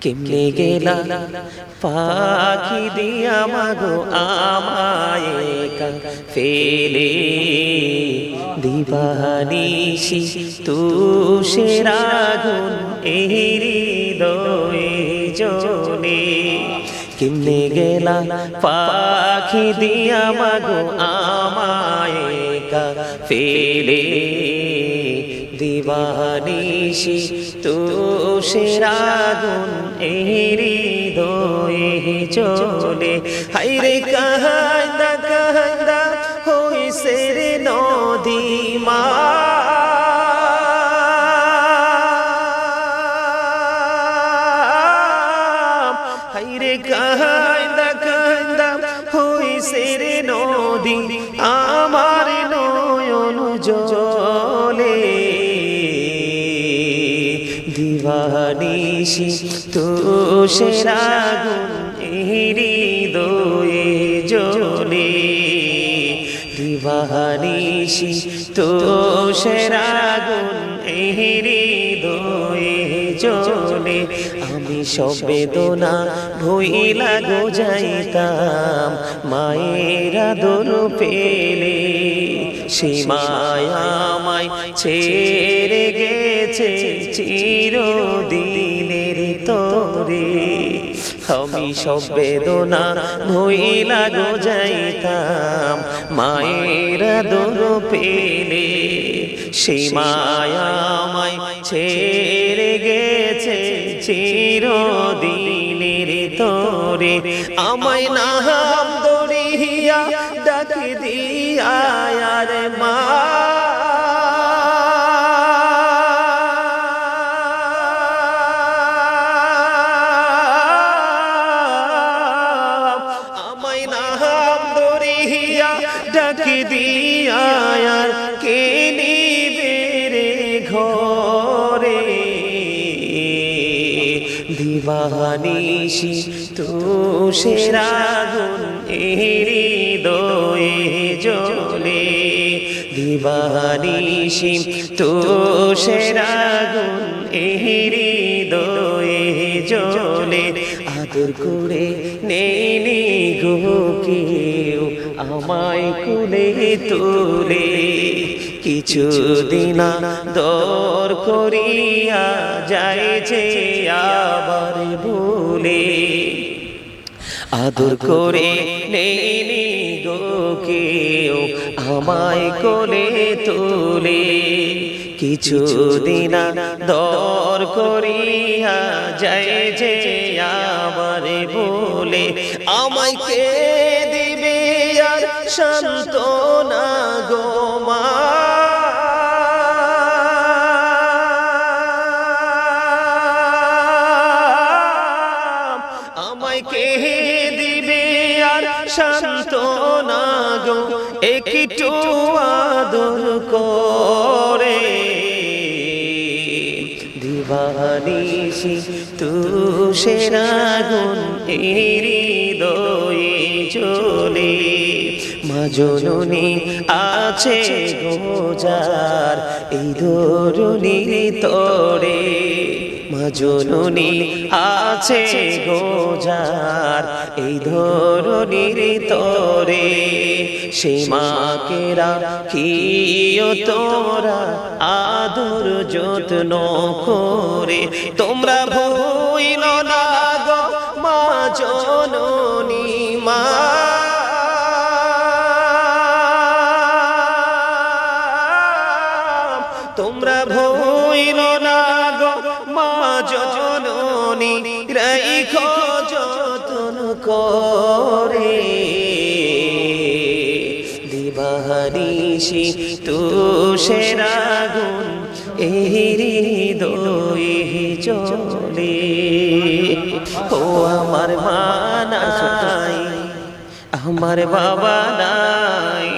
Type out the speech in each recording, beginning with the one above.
কেমনে গেলা পাখি দিয়া মাগো আমায় একা ফেলে দিবানিশি তুষের আগুন এই হৃদয়ে জ্বলে কেমনে গেলা পাখি দিয়া মাগো আমায় একা ফেলে দিবানিশি তুষের আগুন এই হৃদয়ে জ্বলে হায়রে কান্দা কান্দা হইছে রে নদী মা হায়রে কান্দা কান্দা হইছে রে নদী আমার নয়ন জলে দিবানিশি তুষের আগুন হৃদয়ে জ্বলে দিবানিশি তুষের আগুন হৃদয়ে জ্বলে আমি সব বেদনা ভুইলা গো যাইতাম মায়ের আদর পেলে সে মায়ামায় ছেড়ে গেছে চিরদিনের তরে আমি সব বেদনা ভুইলা গো যাইতাম মায়ের আদর পেলে সে মায়ামায় ছেড়ে গেছে চিরদিনের তরে আমায় নাম দরিয়া ডাকি দিয়া রে মা আমায় নাম দরিয়া ডাকি দিয়া কে নিবে রে ঘরে দিবানিশি তুষের আগুন হৃদয়ে জ্বলে দিবানিশি তুষের আগুন হৃদয়ে জ্বলে আদর করে নেনি গো কেউ আমায় কুলে তুলে কিছুদিন দর করিয়া যাইছে আবার ভুলে আদর করে নেনি গো কেউ আমায় কোলে তুলে কিছুদিন দর করিয়া যাইছে আবার ভুলে আমায় কে দিবে আর সান্ত্বনা গো মা আমায় কে দিবে আর সান্ত্বনা গো একটু আদর করে দিবানিশি তুষের আগুন হৃদয়ে জ্বলে মা জননী আছে গোজার এই ধরণীর তরে মা জননী আছে গোজার এই ধরণীর তরে সে মাকে রাখিও তোরা আদর যত্ন করে তোমরা ভুইল না গো মা জননী মা তোমরা ভুইল না গো মা জননী রাইখো যত্ন করে দিবানিশি তুষের আগুন হৃদয়ে জ্বলে ও আমার মা নাই আমার বাবা নাই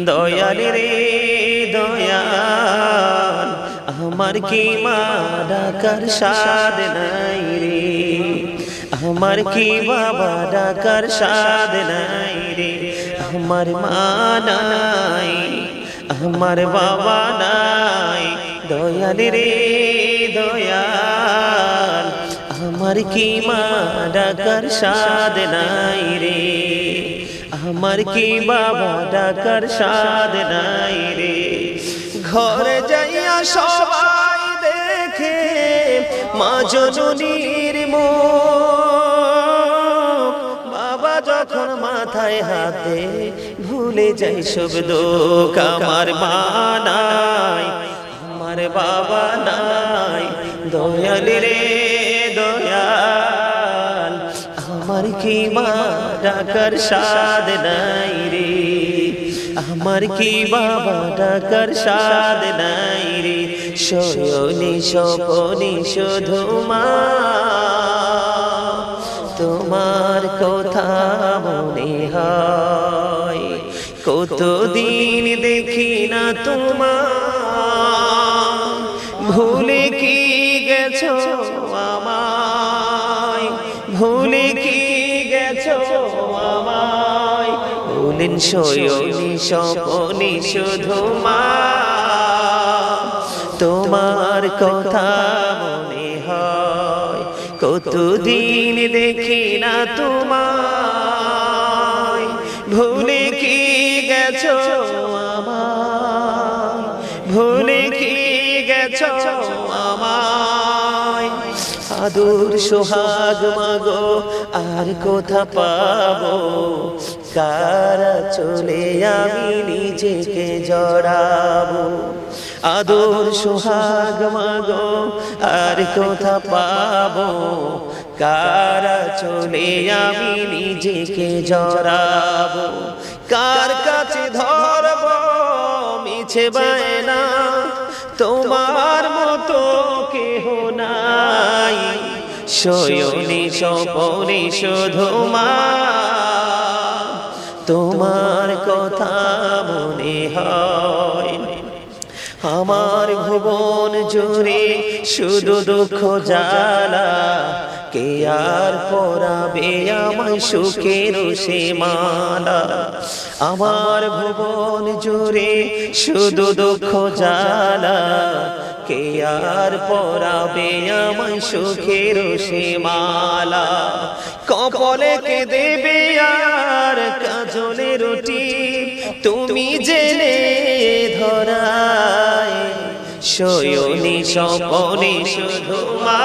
দয়াল রে দয়াল আমার কি মা ডাকার সাদ নাই রে আমার কি বাবা ডাকার সাদ নাই রে আমার মা নাই আমার বাবা নাই দয়াল রে দয়াল আমার কি মা ডাকার স্বাদ নাই রে, আমার কি বাবা ডাকার স্বাদ নাই রে। ঘরে যাইয়া সবাই দেখে মা জননীর মুখ, বাবা যখন মাথায় হাতে ভুলে যাই সব দুঃখ। আমার মা নাই, আমার বাবা নাই, দয়াল রে দয়াল, আমার কি মা ডাকার স্বাদ নাই রে, আমার কি বাবা ডাকার স্বাদ নাই রে। শয়নে স্বপনে শুধু মা তোমার কথা মনে হয়, কতদিন দেখি না তোমার, ভুলে কি গেছো আমায়, ভুলে কি গেছো আমায়। বলেন শয়নে স্বপনে শুধু মা তোমার কথা মনে হয়, কতদিন দেখি না তোমায়, ভুলে কি গেছো আমায়, ভুলে কি গেছো আমায়। আদর সোহাগ মাগো আর কোথা পাবো, কারা চলে আমি নিজেকে জড়াবো। আদর সোহাগ মাগো আর কোথা পাবো, কারা চলে আমি নিজেকে জড়াবো। কার কাছে ধরবো মিছে বায়না, তোমার মতো কেহ নাই। শয়নে স্বপনে শুধু মা তোমার কথা মনে হয়। আমার ভুবন জুড়ে শুধু দুঃখ জ্বালা, কে আর পরাবে আমায় সুখের সে মালা। আমার ভুবন জুড়ে শুধু দুঃখ জ্বালা, কে আর পরাবে আমায় সুখের সে মালা। কপালে কে দেবে আর কাজলে রুটি, তুমি জেনে ধরায়। শয়নে স্বপনে শুধু মা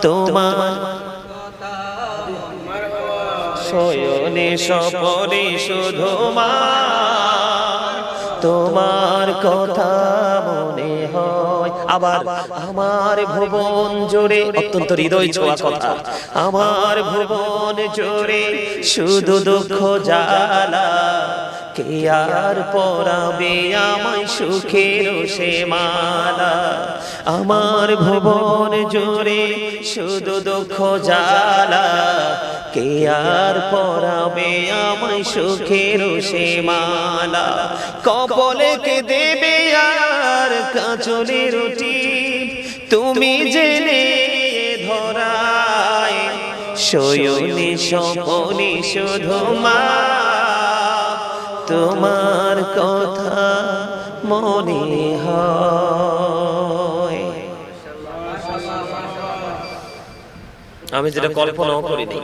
তোমার, শয়নে স্বপনে শুধু মা তোমার কথা মনে হয়। আবার আমার ভুবন জোরে, অত্যন্ত হৃদয় ছোঁয়া কথা, আমার ভুবন জোরে শুধু দুঃখ জ্বালা, কে আর পরাবে আমায় সুখের সে মালা। আমার ভুবন জোরে শুধু দুঃখ জ্বালা, কে আর পরাবে আমায় সুখের সে মালা। কপালে কে দেবে আর কাজলে রুটি, তুমি জেনে ধরায়। শয়নে স্বপনে শুধু মা তোমার কথা মনে হয়। আমি যেটা কল্পনাও করিনি,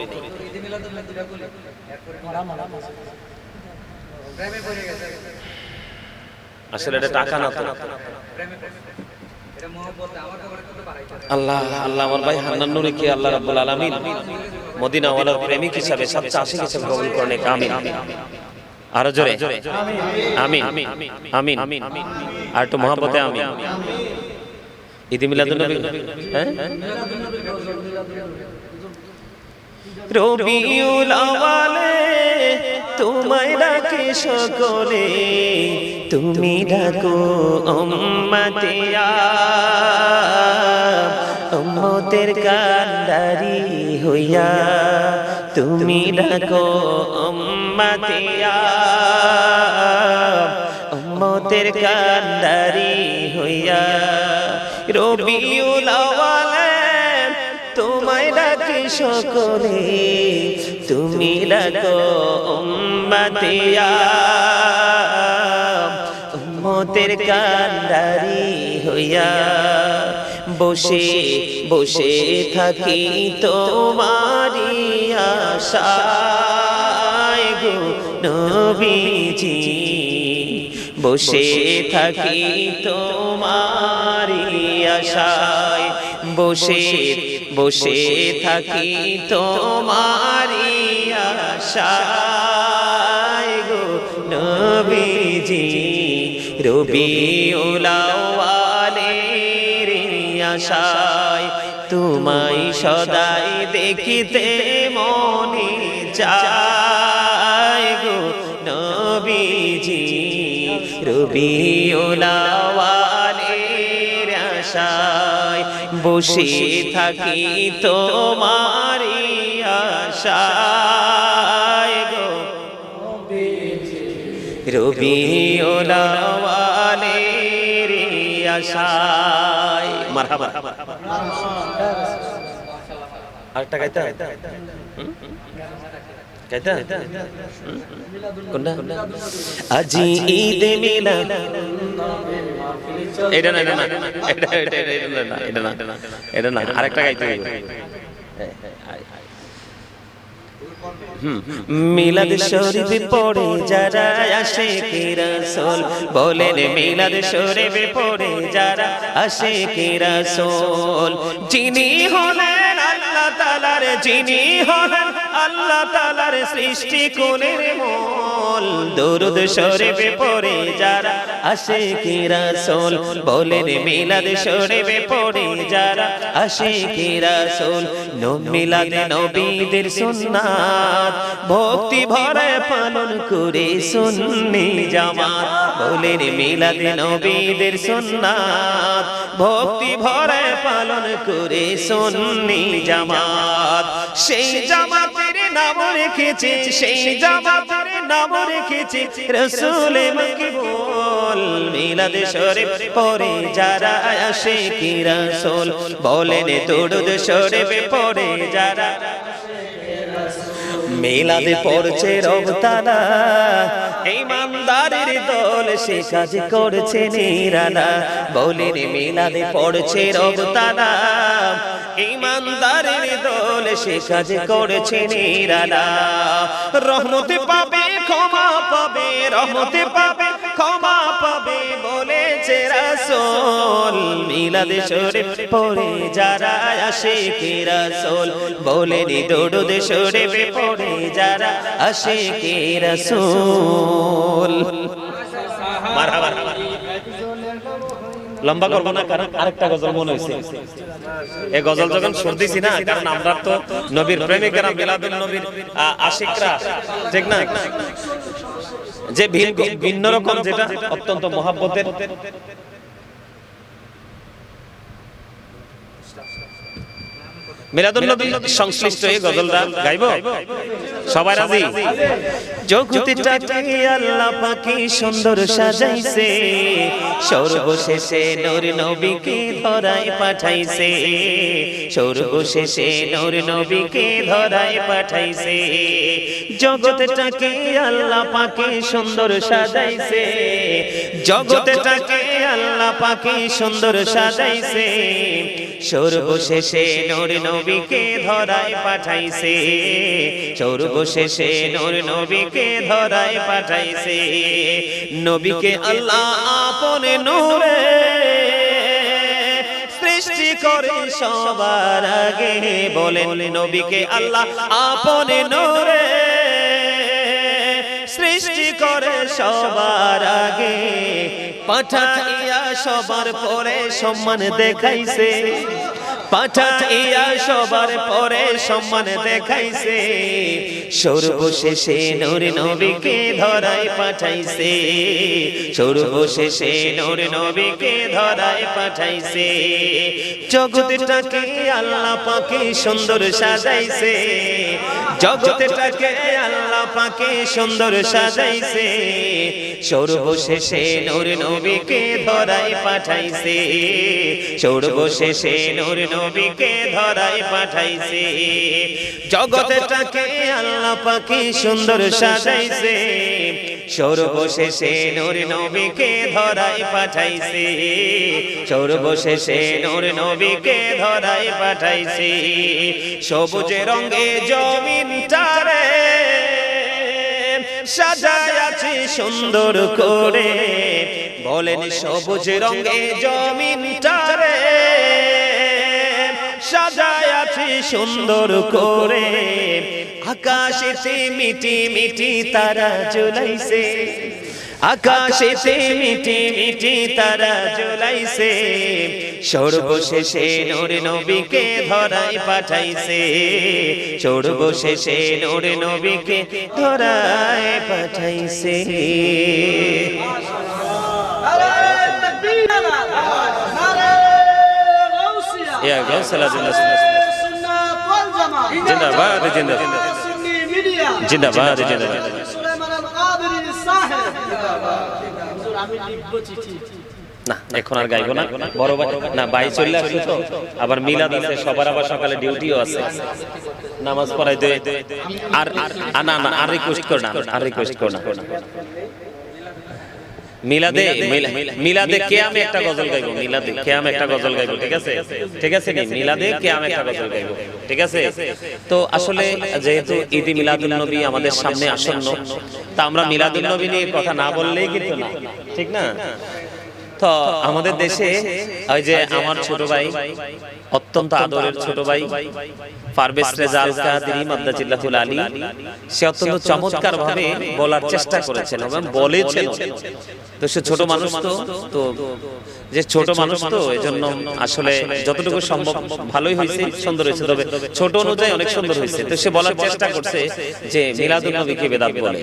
আসলে এটা টাকা না তো। আল্লাহ আল্লাহ, আমার ভাই হান্নান নুরীকে আল্লাহ রাব্বুল আলামিন মদিনা ওয়ালার প্রেমিক হিসাবে, সবচেয়ে আশিক হিসাবে কবুল করেন। আমিন। আরো জোরে আমিন আমিন। আর একটু মহব্বতে আমিন। ঈদ মিলাদুন নবী, হ্যাঁ রবিউল আওয়ালে তোমায় ডাকে সকলে, তুমি ডাকো উম্মতিয়া, উম্মতের কান্ডারি হইয়া, তুমি ডাকো উম্মতিয়া, উম্মতের কান্ডারি হইয়া। রবিউল আওয়ালে তোমায় ডাকে সকলে, তুমি ডাকো উম্মতিয়া, উম্মতের কান্ডারি হইয়া। বসে বসে থাকি তোমারি আশায় গো নবীজি বসে থাকি তোমারি আশায় বসে বসে থাকি তোমারি আশায় গো নবীজি রবিউল আউয়ালের আশায় তোমায় সদাই দেখিতে মনে চায় গো নবীজি রবিউল আউয়ালের আশায় বসে থাকি তোমারি আশায় গো রবিউল আউয়ালের আশায় মারহাবা আরেকটা গাইতে গাইতে কোনটা আজি ঈদ মিলাদ এটা না এটা না এটা না আরেকটা গাইতে হবে মিলাদ শরীফে পড়ে যারা আশিকে রাসূল বলেন মিলাদ শরীফে পড়ে যারা আশিকে রাসূল যিনি হলেন আল্লাহ তাআলার যিনি হলেন আল্লাহ তাআলার সৃষ্টি কোণের মূল দরুদ শরীফে পড়ে যারা আশিকে রাসূল বলেন মিলাদ শরীফে পড়ে যারা আশিকে রাসূল মিলাদে নবীদের সুন্নাত ভক্তি ভরে পালন করে সুন্নি জামাত বলেন মিলাদে নবীদের সুন্নাত ভক্তি ভরে পালন করে সুন্নি জামাত সেই জামাতের নাম রেখেছে সেই জামাতের নাম রেখেছে রাসূল মকবুল মিলাদ শরীফ পড়ে যারা আশিকে রাসূল বলেন দরুদ শরীফ পড়ে যারা মিলাদে পড়ছে রবতালা ইমানদারের দল সে কাজ করছে নিরালা বলেন মিলাদে পড়ছে রবতালা ইমানদারের দল সে কাজ করছে নিরালা রহমতে পাবে ক্ষমা পাবে রহমতে পাবে ক্ষমা পাবে বলেছে রাসূল মিলাদ শরীফ পড়ে যারা আশিকে রাসূল বলেন দরুদ শরীফ পড়ে যারা আশিকে রাসূল মারহাবা লম্বা করব না কারণ আরেকটা গজল মনে হইছে এই গজল যখন শুনতেছি না কারণ আমরা তো নবীর প্রেমিকরা মিলাদুন নবীর আশিকরা ঠিক না যে ভিন্ন রকম যেটা অত্যন্ত মহব্বতের মিলাদুন নবী সংশ্লিষ্ট এই গজলটা গাইবো সবাই রাজি জগৎটাকে আল্লাহ পাকি সুন্দর সাজাইছে সর্বশেষে নূর নবীকে ধরায় পাঠাইছে সর্বশেষে নূর নবীকে ধরায় পাঠাইছে জগৎটাকে আল্লাহ পাকি সুন্দর সাজাইছে জগৎটাকে আল্লাহ পাকি সুন্দর সাজাইছে সর্বশেষে নূর নবীকে ধরায় পাঠাইছে সর্বশেষে নূর নবীকে ধরায় পাঠাইছে নবীকে আল্লাহ আপনে নূরে সৃষ্টি করে সবার আগে বলেন নবীকে আল্লাহ আপনে নূরে সৃষ্টি করে সবার আগে পাঠাইয়া সবার পরে সম্মান দেখাইছে পাঠাইয়া সবার পরে সম্মান দেখাইছে সর্বশেষে নূর নবীকে ধরায় পাঠাইছে সর্বশেষে নূর নবীকে ধরায় পাঠাইছে জগৎটাকে আল্লাহ পাকে সুন্দর সাজাইছে জগৎটাকে আল্লাহ পাকে সুন্দর সাজাইছে সর্বশেষে নূর নবীকে ধরায় পাঠাইছে সর্বশেষে নূর নবীকে ধরায় পাঠাইছে জগৎটাকে আল্লাহ পাকে সুন্দর সাজাইছে সর্বশেষে নূর নবীকে ধরায় পাঠাইছে সর্বশেষে নূর নবীকে ধরায় পাঠাইছে সবুজ রঙে জমিনটারে সাজায় আছে সুন্দর করে বলেন সবুজ রঙে জমিনটারে সাজায় আছে সুন্দর করে আকাশেতে মিটি মিটি তারা জ্বলাইছে আকাশেতে মিটি মিটি তারা জ্বলাইছে সর্বশেষে নূর নবীকে ধরায় পাঠাইছে সর্বশেষে নূর নবীকে ধরায় পাঠাইছে ইয়া গাউসুল জিন্দাবাদ জিন্দাবাদ জিন্দাবাদ জিন্দাবাদ না এখন আর গাইবো না বড় ভাই না ভাই চলে আসছে তো আবার মিলাদ আছে সবার আবার সকালে ডিউটিও আছে নামাজ পড়াই দে আর না না আর রিকোয়েস্ট কর না আর রিকোয়েস্ট কর না মিলাদে মিলাদে কিয়ামে একটা গজল গাইবো মিলাদে কিয়ামে একটা গজল গাইবো ঠিক আছে নি মিলাদে কিয়ামে একটা গজল গাইবো ঠিক আছে তো আসলে যেহেতু ঈদ মিলাদুন নবী আমাদের সামনে আসন্ন তা আমরা মিলাদুন নবী নিয়ে কথা না বললেই কিন্তু না ঠিক না তো আমাদের দেশে ওই যে আমার ছোট ভাই অত্যন্ত আদরের ছোট ভাই পারভেজ রেজা আল কাদেরী মাদ্দাজিল্লাহুল আলী সে অত্যন্ত চমৎকার ভাবে বলার চেষ্টা করেছেন এবং বলেছেন তো সে ছোট মানুষ তো যে ছোট মানুষ তো এজন্য আসলে যতটুকু সম্ভব ভালোই হয়েছে সুন্দর হয়েছে তবে ছোট অনুযায়ী অনেক সুন্দর হয়েছে তো সে বলার চেষ্টা করছে যে মিলাদুন নবীকে বেদাত বলে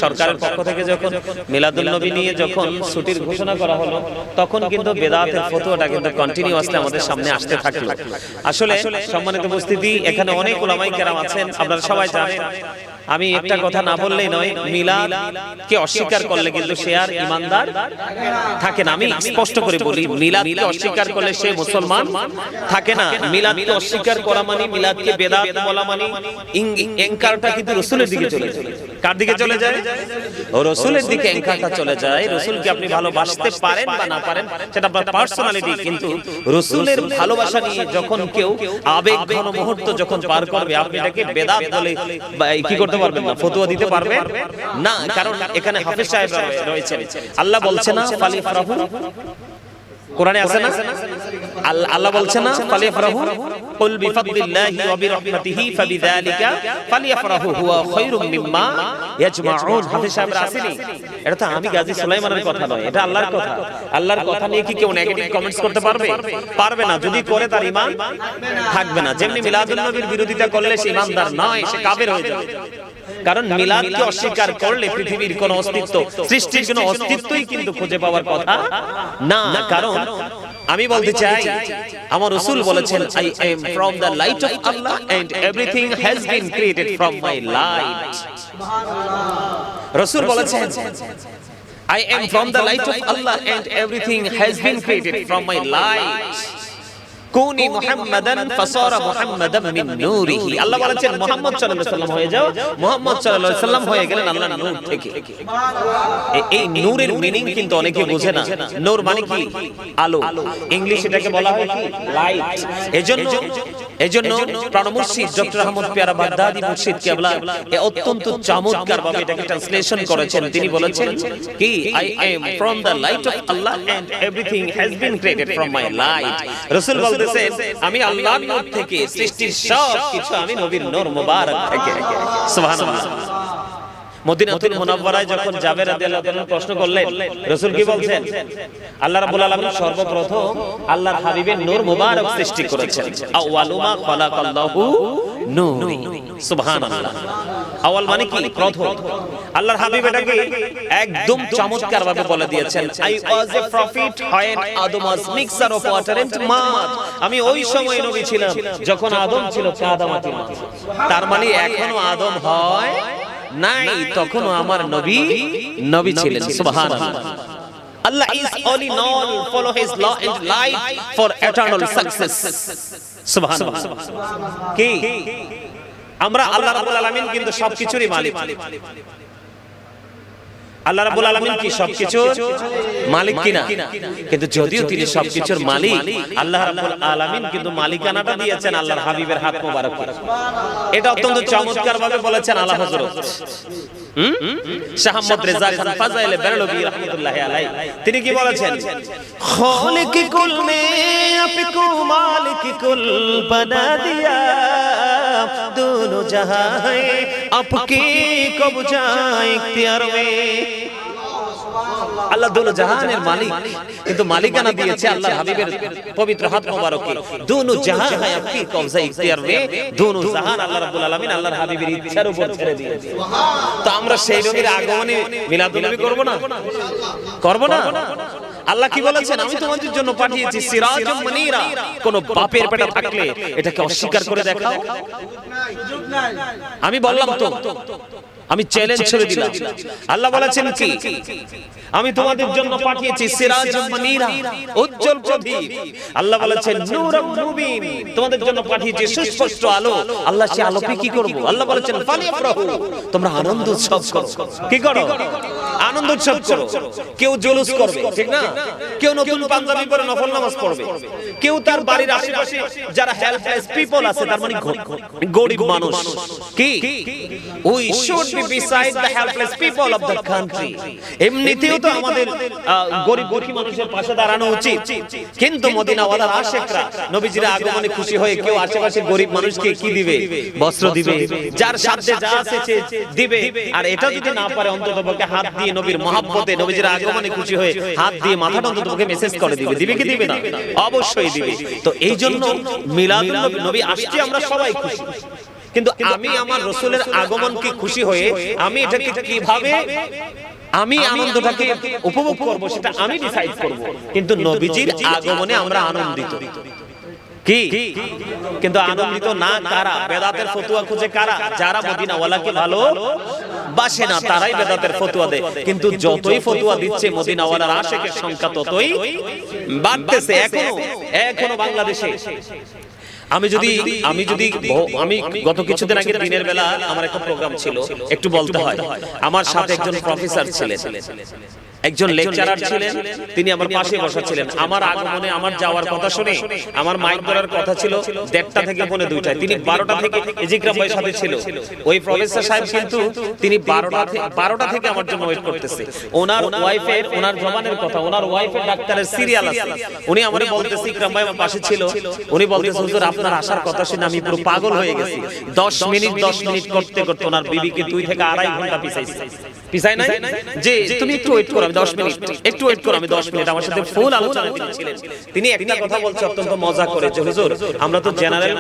সরকারের পক্ষ থেকে যখন মিলাদুন নবী নিয়ে যখন ছুটির ঘোষণা করা হলো তখন কিন্তু বেদাতের ফতোয়াটা কিন্তু কন্টিনিউয়াসলি আমাদের সামনে আসতে থাকলো আসলে সম্মানিত উপস্থিতি এখানে অনেক উলামায়ে কেরাম আছেন আপনারা সবাই জানেন আমি একটা কথা না বললেই নয় মিলাদ কে অস্বীকার করলে কিন্তু সে আর ঈমানদার থাকে না আমি স্পষ্ট করে বলি মিলাদ কে অস্বীকার করলে সে মুসলমান থাকে না মিলাদ কে অস্বীকার করা মানে মিলাদ কে বেদাত বলা মানে ইনকারটা কিন্তু রাসূলের দিকে চলে যায় কার দিকে চলে যায় ও রাসূলের দিকে ইনকারটা চলে যায় রাসূলকে আপনি ভালোবাসতে পারেন বা না পারেন সেটা আপনার পার্সোনালিটি কিন্তু রাসূলের ভালোবাসা নিয়ে যখন কেউ আবেগ ঘন মুহূর্ত যখন পার করবে আপনি এটাকে বেদাত বলে কি করতে পারবেন না ফতোয়া দিতে পারবেন না কারণ এখানে হাফেজ সাহেব রয়েছেন আল্লাহ বলছে না ফালিফরাহু কোরআনে আছে না আল্লাহ বলছে না ফালিফরাহু কুল বিফাদলিল্লাহি ওয়া বিরহমাতিহি ফাবিযালিকা ফালিফরাহু হুয়া খায়রুম মিম্মা ইয়াজমাউন হাফেজ সাহেব আসেনি এটা তো আমি গাজী সুলাইমানের কথা নয় এটা আল্লাহর কথা আল্লাহর কথা নিয়ে কি কেউ নেগেটিভ কমেন্টস করতে পারবে না যদি করে তার ঈমান থাকবে না যেমনি মিলাদুন নবীর বিরোধিতা করলে সে ঈমানদার নয় সে কাফের হয়ে যাবে কারণ মিলাদকে অস্বীকার করলে পৃথিবীর কোনো অস্তিত্ব সৃষ্টির কোনো অস্তিত্বই কিন্তু খুঁজে পাওয়ার কথা না কারণ আমি বলতে চাই আমার রাসূল বলেছেন I am from the light of Allah and everything has been created from my light সুবহানাল্লাহ রাসূল বলেছেন I am from the light of Allah and everything has been created from my light কুনি মুহাম্মাদান ফাসারা মুহাম্মাদাম মিন নূরিহি আল্লাহ বলেছেন মুহাম্মদ সাল্লাল্লাহু আলাইহি ওয়াসাল্লাম হয়ে যাও মুহাম্মদ সাল্লাল্লাহু আলাইহি ওয়াসাল্লাম হয়ে গেলেন আল্লাহর নূর থেকে সুবহানাল্লাহ এই নূরের মিনিং কিন্তু অনেকে বোঝে না নূর মানে কি আলো ইংলিশ এটাকে বলা হয় কি লাইট এজন্য প্রাণমুর্শিদ ডক্টর আহমদ পেয়ারা বাগদাদি মুর্শিদ কেবলা অত্যন্ত চমৎকার ভাবে এটাকে ট্রান্সলেশন করেছেন তিনি বলেছেন কি I am from the light of Allah and everything has been created from my light রাসূল বলতেছেন আমি আল্লাহর নূর থেকে সৃষ্টির সব কিছু আমি নবীর নূর মুবারক থেকে সুবহানাল্লাহ মদিনাতুল মুনাওয়ারায় যখন জাবের রাদিয়াল্লাহু তাআলা প্রশ্ন করলেন রাসূল কি বলছেন আল্লাহ রাব্বুল আলামিন সর্বপ্রথম আল্লাহর হাবিবের নূর মুবারক সৃষ্টি করেছেন আওয়ালুমা খালাকাল্লাহু নূরি সুবহানাল্লাহ আওয়াল মানে কি প্রথম আল্লাহর হাবিব এটাকে একদম চমৎকার ভাবে বলে দিয়েছেন I was a prophet when Adam was mixture of water and mud আমি ওই সময় নবী ছিলাম যখন আদম ছিল কাদামাটি মাটি তার মানে এখনো আদম হয় নাই তখনও আমার নবী ছিলেন সুবহানাল্লাহ Allah is all in all, follow his law and light for eternal success. Subhanallah. কি আমরা আল্লাহ রাব্বুল আলামিন কিন্তু সবকিছুরই মালিক। আল্লাহ রাব্বুল আলামিন কি সবকিছুর মালিক কিনা? কিন্তু যদিও তিনি সবকিছুর মালিক, আল্লাহ রাব্বুল আলামিন কিন্তু মালিকানাটা দিয়েছেন আল্লাহর হাবিবের হাত মোবারকে। এটা অত্যন্ত চমৎকার ভাবে বলেছেন আলা হযরত শাহ আহমদ রেজা খান ফাজাইলে বেরলভী রাহমাতুল্লাহি আলাইহি। তিনি কি বলেছেন? খালিক কুল নে আপকো মালিক কুল বনা দিয়া, दोनों जहां है आपके कब्जा इख्तियार में। আল্লাহ দোনো জাহানের মালিক, কিন্তু মালিকানা দিয়েছে আল্লাহর হাবিবের পবিত্র হাত মোবারকে। দোনো জাহান হ্যায় আপকি কবজা ইখতিয়ার মে, দোনো জাহান আল্লাহ রাব্বুল আলামিন আল্লাহর হাবিবের ইচ্ছার উপর ছেড়ে দিয়েছে। তো আমরা সেই নবীর আগমনে মিলাদুন নবী করব না? করব না? আল্লাহ কি বলেছেন? আমি তোমাদের জন্য পাঠিয়েছি সিরাজুম মুনীরা। কোন বাপের পেটে থাকলে এটাকে অস্বীকার করে দেখাও। আমি বললাম তো, আমি চ্যালেঞ্জ ছেড়ে দিলাম। আল্লাহ বলেছেন কি? আমি তোমাদের জন্য পাঠিয়েছি সিরাজুম মুনীরা, উজ্জ্বল প্রদীপ। আল্লাহ বলেছেন নূরুম মুবিন, তোমাদের জন্য পাঠিয়েছি সুস্পষ্ট আলো। আল্লাহ সে আলোকে কি করব? আল্লাহ বলেছেন ফালিয়াফরাহু, তোমরা আনন্দ উৎসব করো। কি করো? আনন্দ উৎসব করো। কেউ জুলুস করবে, ঠিক না? কেউ নতুন পাঞ্জাবি পরে নফল নামাজ পড়বে। কেউ তার বাড়ির আশেপাশে যারা হেল্পলেস পিপল আছে, তার মানে গরিব মানুষ, কি we should be beside the helpless people of the country. এমনিতেও তো আমাদের গরিব দুঃখী মানুষের পাশে দাঁড়ানো উচিত। কিন্তু মদিনাওয়ালার আশিকরা নবীজির আগমনে খুশি হয়ে কেউ আশেপাশে গরিব মানুষকে কি দিবে? বস্ত্র দিবে, যার সাধ্যে যা আছে দিবে। আর এটা যদি না পারে অন্ততপক্ষে হাত দিয়ে নবীর মহব্বতে নবীজির আগমনে খুশি হয়ে হাত দিয়ে মাথাটা অন্ততপক্ষে মেসেজ করে দিবে। দিবে কি দিবে না? অবশ্যই দিবে। তো এই জন্য মিলাদুন নবী আসছে, আমরা সবাই খুশি। কিন্তু আমি আমার রাসূলের আগমনকে খুশি হয়ে আমি এটাকে কিভাবে আমি আনন্দটাকে উপভোগ করব সেটা আমি ডিসাইড করব। কিন্তু নবীজির আগমনে আমরা আনন্দিত। কি? কিন্তু আনন্দিত না কারা? বেদাতের ফতোয়া খুঁজে কারা? যারা মদিনাওয়ালাকে ভালো বাসে না, তারাই বেদাতের ফতোয়া দেয়। কিন্তু যতই ফতোয়া দিচ্ছে মদিনাওয়ালার আশিকের সংখ্যা ততই বাড়তেছে। এখনো বাংলাদেশে আমি গত কিছুদিন আগে দিনের বেলা আমার একটা প্রোগ্রাম ছিল, একটু বলতে হয়। আমার সাথে একজন প্রফেসর ছিলেন, একজন লেকচারার ছিলেন, তিনি আমার পাশে বসা ছিলেন। আমার আগমনে আমার যাওয়ার কথা শুনে আমার মাইক ধরার কথা ছিল 1:30 থেকে 2:45, তিনি 12টা থেকে ইজিকরাম ভাইয়ের সাথে ছিল। ওই প্রফেসর সাহেব কিন্তু তিনি 12টা থেকে আমার জন্য ওয়েট করতেছে। ওনার ওয়াইফের, ওনার জবানের কথা, ওনার ওয়াইফের ডাক্তারের সিরিয়াল আছে। উনি আমারে বলতেছে, ইকরাম ভাই আমার পাশে ছিল, উনি বলতেছে হুজুর আপনার আসার কথা শুনে আমি পুরো পাগল হয়ে গেছি। 10 মিনিট করতে করতে ওনার বিবিকে 2 থেকে 2.5 ঘন্টা পিছাই নাই যে তুমি একটু ওয়েট করো, আমি 10 মিনিট একটু ওয়েট করো, আমি 10 মিনিট। আমার সাথে ফুল আলোচনা ছিলেন। তিনি একটা কথা বলছে অত্যন্ত মজা করে যে হুজুর আমরা তো জেনারেল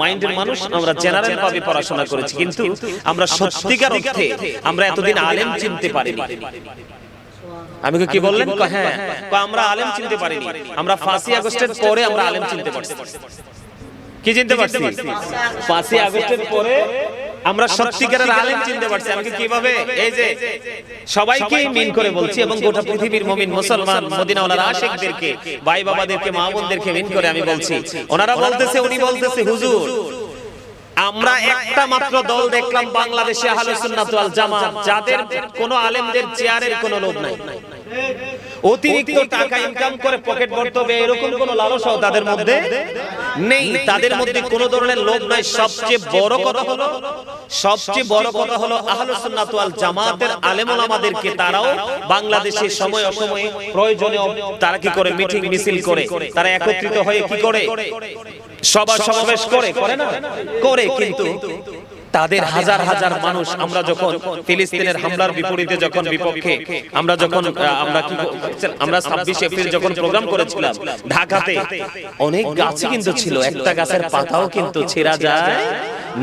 মাইন্ডের মানুষ, আমরা জেনারেল ভাবে পড়াশোনা করেছি, কিন্তু আমরা সত্যিকার অর্থে আমরা এতদিন আলেম চিনতে পারিনি। আমি কি বললেন? হ্যাঁ, আমরা আলেম চিনতে পারিনি। আমরা 5ই আগস্টের পরে আমরা আলেম চিনতে পারছি। কি চিনতে পারছি? 5ই আগস্টের পরে আমরা সত্যিকারের আলেম চিনতে পারছি। আমি কিভাবে? এই যে সবাইকে মিন করে বলছি এবং গোটা পৃথিবীর মুমিন মুসলমান মদিনাওয়ালার আশিকদেরকে, ভাই বাবাদেরকে, মা বোনদেরকে মিন করে আমি বলছি। ওনারা বলতেছে, উনি বলতেছে হুজুর আমরা একটা মাত্র দল দেখলাম বাংলাদেশে আহলুস সুন্নাত ওয়াল জামাত, যাদের কোনো আলেমদের চেয়ারের কোনো লোভ নাই, অতিরিক্ত টাকা ইনকাম করে পকেট ভরতে হবে এরকম কোন লালসাও তাদের মধ্যে নেই। তাদের মধ্যে কোন ধরনের লোভ নাই। সবচেয়ে বড় কথা হলো আহলুস সুন্নাত ওয়াল জামাতের আলেম ওলামাদেরকে তারাও বাংলাদেশে সময় অসময়ে প্রয়োজনে তারা কি করে? মিটিং মিছিল করে, তারা একত্রিত হয়ে কি করে? সভা সমাবেশ করে না? করে। কিন্তু তাদের হাজার হাজার মানুষ, আমরা যখন ফিলিস্তিনের হামলার বিপরীতে যখন বিপক্ষে আমরা 26 এপ্রিল যখন প্রোগ্রাম করেছিলাম ঢাকাতে, অনেক গাছ কিন্তু ছিল, একটা গাছের পাতাও কিন্তু ছেঁড়া যায়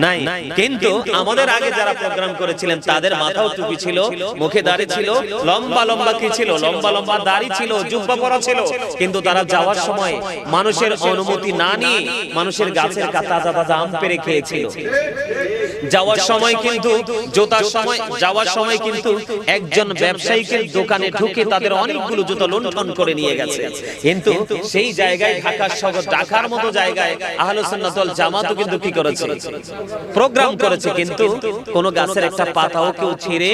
নাই। কিন্তু আমাদের আগে যারা প্রোগ্রাম করেছিলেন তাদের মাথাও টুপি ছিল, মুখে দাড়ি ছিল, লম্বা কি ছিল? লম্বা দাড়ি ছিল, জুব্বা পরা ছিল। কিন্তু তারা যাওয়ার সময় মানুষের অনুমতি না নিয়ে মানুষের গাছের তাজা আম পেড়ে খেয়েছিল। যাওয়ার সময় কিন্তু যাওয়ার সময় কিন্তু একজন ব্যবসায়ীকে দোকানে ঢুকে তাদের অনেকগুলো জুতো লুণ্ঠন করে নিয়ে গেছে। কিন্তু সেই জায়গায় ঢাকার মতো জায়গায় আহলুস সুন্নাত ওয়াল জামাতও কিন্তু কি করেছে, প্রোগ্রাম করেছে, কিন্তু কোন গাছের একটা পাতাও কেউ ছিঁড়ে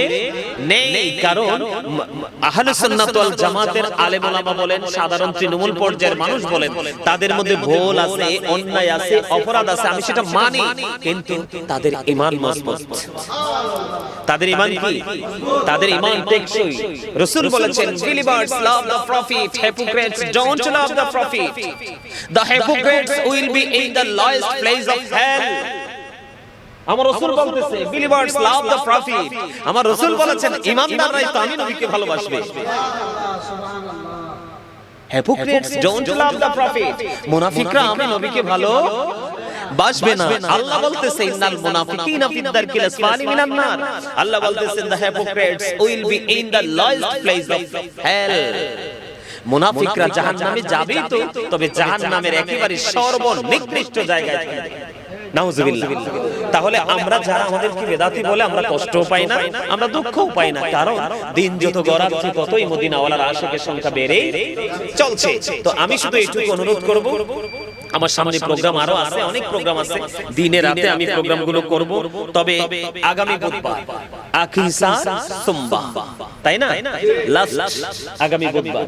নেই। কারণ আহলুস সুন্নাত ওয়াল জামাতের আলেম ওলামা বলেন, সাধারণ তৃণমূল পর্যায়ের মানুষ বলেন, তাদের মধ্যে ভুল আছে, অন্যায় আছে, অপরাধ আছে, আমি সেটা মানি, কিন্তু তাদের ঈমান মজবুত। তাদের ঈমান কি? তাদের ঈমান টেকসই। রাসূল বলেছেন, believers love the prophet, hypocrites don't love the prophet. The hypocrites will be in the lowest place of hell. আমার রাসূল বলতেছে, believers love the prophet. আমার রাসূল বলেছেন, ঈমানদাররাই তো আমি নবীকে ভালোবাসবে। hypocrites don't love the prophet. মুনাফিকরা আমি নবীকে ভালোবাসবে না। আল্লাহ বলতেছে, ইন্নাল মুনাফিকিনা ফিদ দারকিল আসফালি মিনান নার। আল্লাহ বলতেছেন, the hypocrites will be in the lowest place of hell. মুনাফিকরা জাহান্নামে যাবে তো, তবে জাহান্নামের একেবারে সর্বনিকৃষ্ট জায়গায় থাকবে। নাউজুবিল্লাহ। তাহলে আমরা যারা আমাদেরকে বেদাতি বলে, আমরা কষ্টও পাই না, আমরা দুঃখও পাই না, কারণ দিন যত গড়াচ্ছে ততই মদিনাওয়ালার আশিকের সংখ্যা বেড়েই চলছে। তো আমি শুধু এইটুকু অনুরোধ করব, আমার সামনে প্রোগ্রাম আরো আছে, অনেক প্রোগ্রাম আছে, দিনে রাতে আমি প্রোগ্রামগুলো করব। তবে আগামী বুধবার আকিসা সোমবার, তাই না, লাস্ট আগামী বুধবার,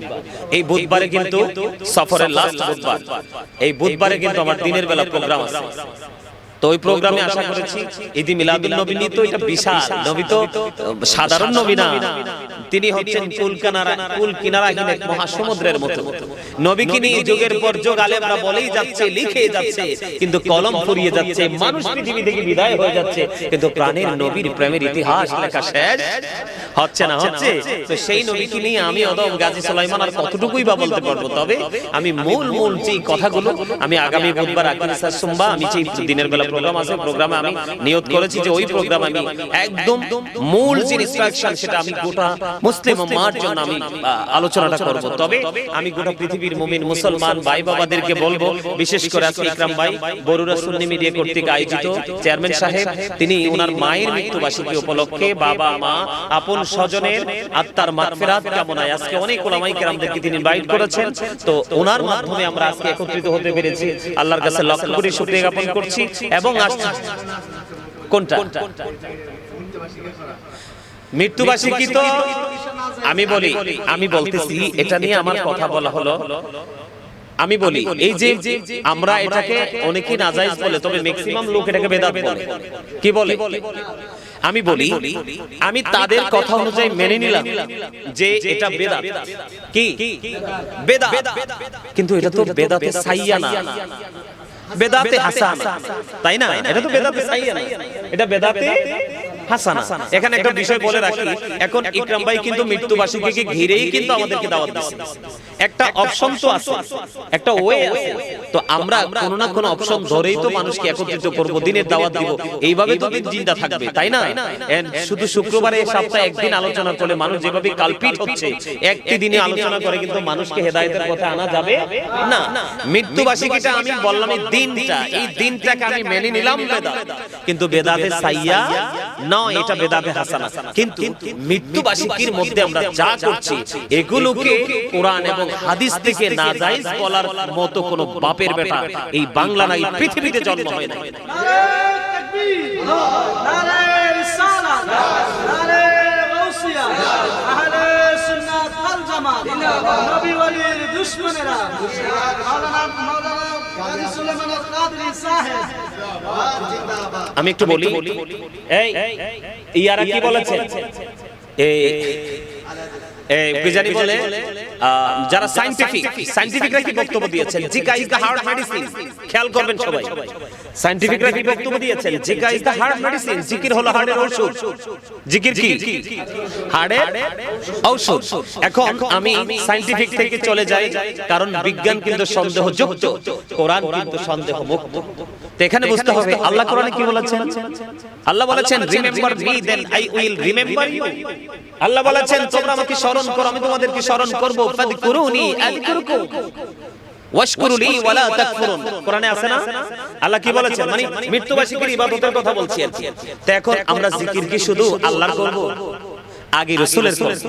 এই বুধবারে কিন্তু সফরের লাস্ট বুধবার, এই বুধবারে কিন্তু আমার দিনের বেলা প্রোগ্রাম আছে। তো ওই প্রোগ্রামে আশা করেছি ঈদে মিলাদুন নবী নিয়ে, তো এটা বিশাল নবী, তো সাধারণ নবী না, তিনি হচ্ছেন কুল কিনারাহীন এক মহাসমুদ্রের মতো। নবীকে নিয়ে যুগের পর যুগ আলেমরা বলেই যাচ্ছে, লিখে যাচ্ছে, কিন্তু কলম ফুরিয়ে যাচ্ছে, মানুষ পৃথিবী থেকে বিদায় হয়ে যাচ্ছে, কিন্তু প্রাণের নবীর প্রেমের ইতিহাস লেখা শেষ হচ্ছে না, হচ্ছে। তো সেই নবীকে নিয়ে আমি অদম গাজী সুলাইমান আর কতটুকুই বা বলতে পারবো। তবে আমি মূল যে কথাগুলো আমি আগামী বুধবার আকিসা সোমবার, আমি যে দিনের বেলা প্রোগ্রাম আছে, প্রোগ্রামে আমি নিয়ত করেছি যে ওই প্রোগ্রাম আমি একদম মূল যে ইনস্ট্রাকশন সেটা আমি গোটা মুসলিম উম্মাহর জন্য আমি আলোচনাটা করব। তবে আমি গোটা পৃথিবীর মুমিন মুসলমান ভাই বাবাদেরকে বলবো, বিশেষ করে আজকে ইকরাম ভাই বরুরা সুন্নি মিডিয়া কর্তৃক আয়োজিত, চেয়ারম্যান সাহেব তিনি ওনার মায়ের মৃত্যুবার্ষিকী উপলক্ষে বাবা মা আপন স্বজনের আত্মার মাগফিরাত কামনায় আজকে অনেক উলামায়ে কেরামদেরকে তিনি ইনভাইট করেছেন। তো ওনার মাধ্যমে আমরা আজকে একত্রিত হতে পেরেছি, আল্লাহর কাছে লক্ষ কোটি শুকরিয়া জ্ঞাপন করছি। এবং কোনটা মৃত্যুবার্ষিকী, তো আমি বলতেছি, এটা নিয়ে আমার কথা বলা হলো, আমি বলি এই যে আমরা এটাকে অনেকেই নাজায়েজ বলে, তবে ম্যাক্সিমাম লোক এটাকে বেদাত বলে। কি বলে? আমি বলি, আমি তাদের কথা অনুযায়ী মেনে নিলাম যে এটা বেদাত। কি বেদাত? কিন্তু এটা তো বেদাতে সাইয়্যা না, বেদাতে হাসানা, তাই না? এটা তো বেদাতে সাইয়্যা না, এটা বেদাতে হাসানা। এখানে একটা বিষয় বলে রাখি, এখন ইকরাম ভাই কিন্তু মৃত্যুবার্ষিকীকে ঘিরেই কিন্তু আমাদেরকে দাওয়াত দিয়েছে। একটা অপশন তো আছে, একটা ওয়ে আছে, তো আমরা কোনো না কোনো অপশন ধরেই তো মানুষকে একত্রিত করব, দিনের দাওয়াত দিব, এইভাবে তো দিন জিন্দা থাকবে, তাই না? শুধু শুক্রবারে সপ্তাহে একদিন আলোচনা করলে মানুষ যেভাবে কালপিট হচ্ছে, একটি দিনে আলোচনা করে কিন্তু মানুষকে হেদায়েতের পথে আনা যাবে না। মৃত্যুবার্ষিকীটা আমি বললাম, এই দিনটাকে আমি মেনে নিলাম বেদাত, কিন্তু বেদাতে সাইয়্যা নয়, এটা বেদাতে হাসানা। কিন্তু মৃত্যুবার্ষিকীর মধ্যে আমরা যা করছি, এগুলোকে কোরআন এবং হাদিস থেকে নাজায়েজ বলার মতো কোনো বাপের বেটা এই বাংলা না, এই পৃথিবীতে জন্ম হয় না। নারে তাকবীর, নারে রিসালাত, নারে গাউসিয়া, আহলে সুন্নাত ওয়াল জামাত, নবী ওয়ালির দুশমনেরা, মাওলানা গাজী সুলাইমান আল-কাদরি সাহেব। আমি একটু বলি, এই ইয়ারা কি বলেছে, বিজানি বলে যারা সায়েন্টিফিকরা কি বক্তব্য দিয়েছেন, Zika is the heart medicine. খেয়াল করবেন সবাই, সায়েন্টিফিকরা কি বক্তব্য দিয়েছেন, Zika is the heart medicine, জিকির হলো হার্টের ঔষধ। জিকির কি? হার্টের ঔষধ। এখন আমি সায়েন্টিফিক থেকে চলে যাই, কারণ বিজ্ঞান কিন্তু সন্দেহযুক্ত, কোরআন কিন্তু সন্দেহমুক্ত। তো এখানে বুঝতে হবে আল্লাহ কোরআনে কি বলেছেন। আল্লাহ বলেছেন, remember me then I will remember you. আল্লাহ বলেছেন, তোমরা আমাকে স্মরণ করো, আমি তোমাদেরকে স্মরণ করব। ফাযকুরুনি আযকুরকুম। ওয়াশকুরুলি ওয়ালা তাকফুরুন, কোরআনে আছে না? আল্লাহ কি বলেছেন? মানে মৃত্যুবার্ষিকীর ইবাদতের কথা বলছি আর কি। তো এখন আমরা জিকির কি শুধু আল্লাহর করব? আগে রাসূলের করব?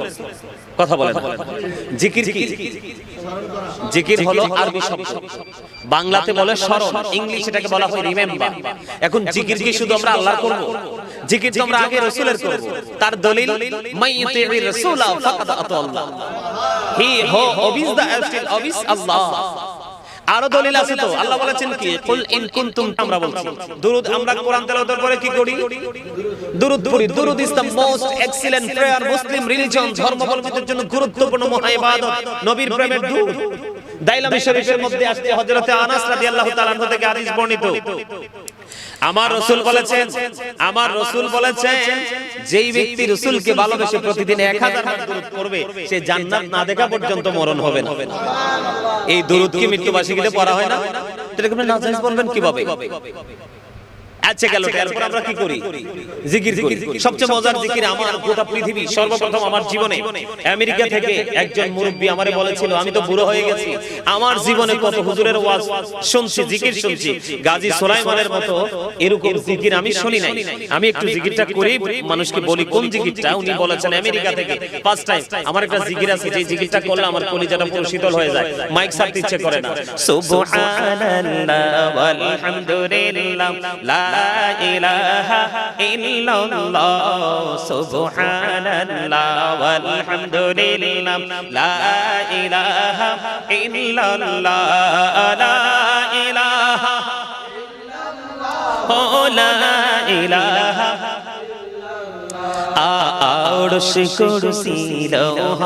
কথা বলেন। জিকির কি? জিকির হলো আরবি শব্দ, বাংলাতে বলে স্মরণ, ইংলিশে এটাকে বলা হয় রিমেম্বার। এখন জিকির কি শুধু আমরা আল্লাহর করব? জিকির তো আমরা আগে রাসূলের করব। তার দলিল মাইয়ুতির রাসূলা ফাকাদ আতাল্লাহ, হি হো অবিস দা অ্যাবস্টিল অবিস আল্লাহ। আরো দলিল আছে তো, আল্লাহ বলেছেন কি কুল ইন কুনতুম, আমরা বলছি দুরূদ, আমরা কোরআন তেলাওয়াতের পরে কি করি? দুরূদ পড়ি। দুরূদ is the most excellent prayer Muslim religion, ধর্মাবলম্বীদের জন্য গুরুত্বপূর্ণ মহা ইবাদত, নবীর প্রেমের দুধ। দাইলামি শরীফের মধ্যে আসছে হযরতে আনাস রাদিয়াল্লাহু তাআলা আনহু থেকে হাদিস বর্ণিত, আমার রাসূল বলেছেন যেই ব্যক্তি রাসূলকে ভালোবেসে প্রতিদিন 1000 বার দুরূদ পড়বে সে জান্নাত না দেখা পর্যন্ত মরণ হবে না। এই দুরূদ কি মৃত্যুবার্ষিকীতে পড়া হয় না? এটা আপনি নাজায়েজ বলবেন কিভাবে? আচ্ছা গেল, এরপর আমরা কি করি? জিকির করি। সবচেয়ে মজার জিকির আমার গোটা পৃথিবী, সর্বপ্রথম আমার জীবনে আমেরিকা থেকে একজন মুরব্বী আমারে বলেছিল, আমি তো বুড়ো হয়ে গেছি, আমার জীবনে কত হুজুরের ওয়াজ শুনছি, জিকির শুনছি, গাজী সুলাইমানের মতো এরকম জিকির আমি শুনি নাই। আমি একটু জিকিরটা করি, মানুষকে বলি কোন জিকিরটা। উনি বলেছেন আমেরিকা থেকে ফার্স্ট টাইম আমার একটা জিকির আছে, যে জিকিরটা করলে আমার কলিজাটা পুরো শীতল হয়ে যায়, মাইক ছাড়তে ইচ্ছে করে না। সুবহানাল্লাহ ওয়ালহামদুলিল্লাহ লা ইলাহা ইল্লাল্লাহ, সুবহানাল্লাহ ওয়ালহামদুলিল্লাহ লা ইলাহা ইল্লাল্লাহ, লা ইলাহা ইল্লাল্লাহ, লা ইলাহা আরশ কুরসি লৌহ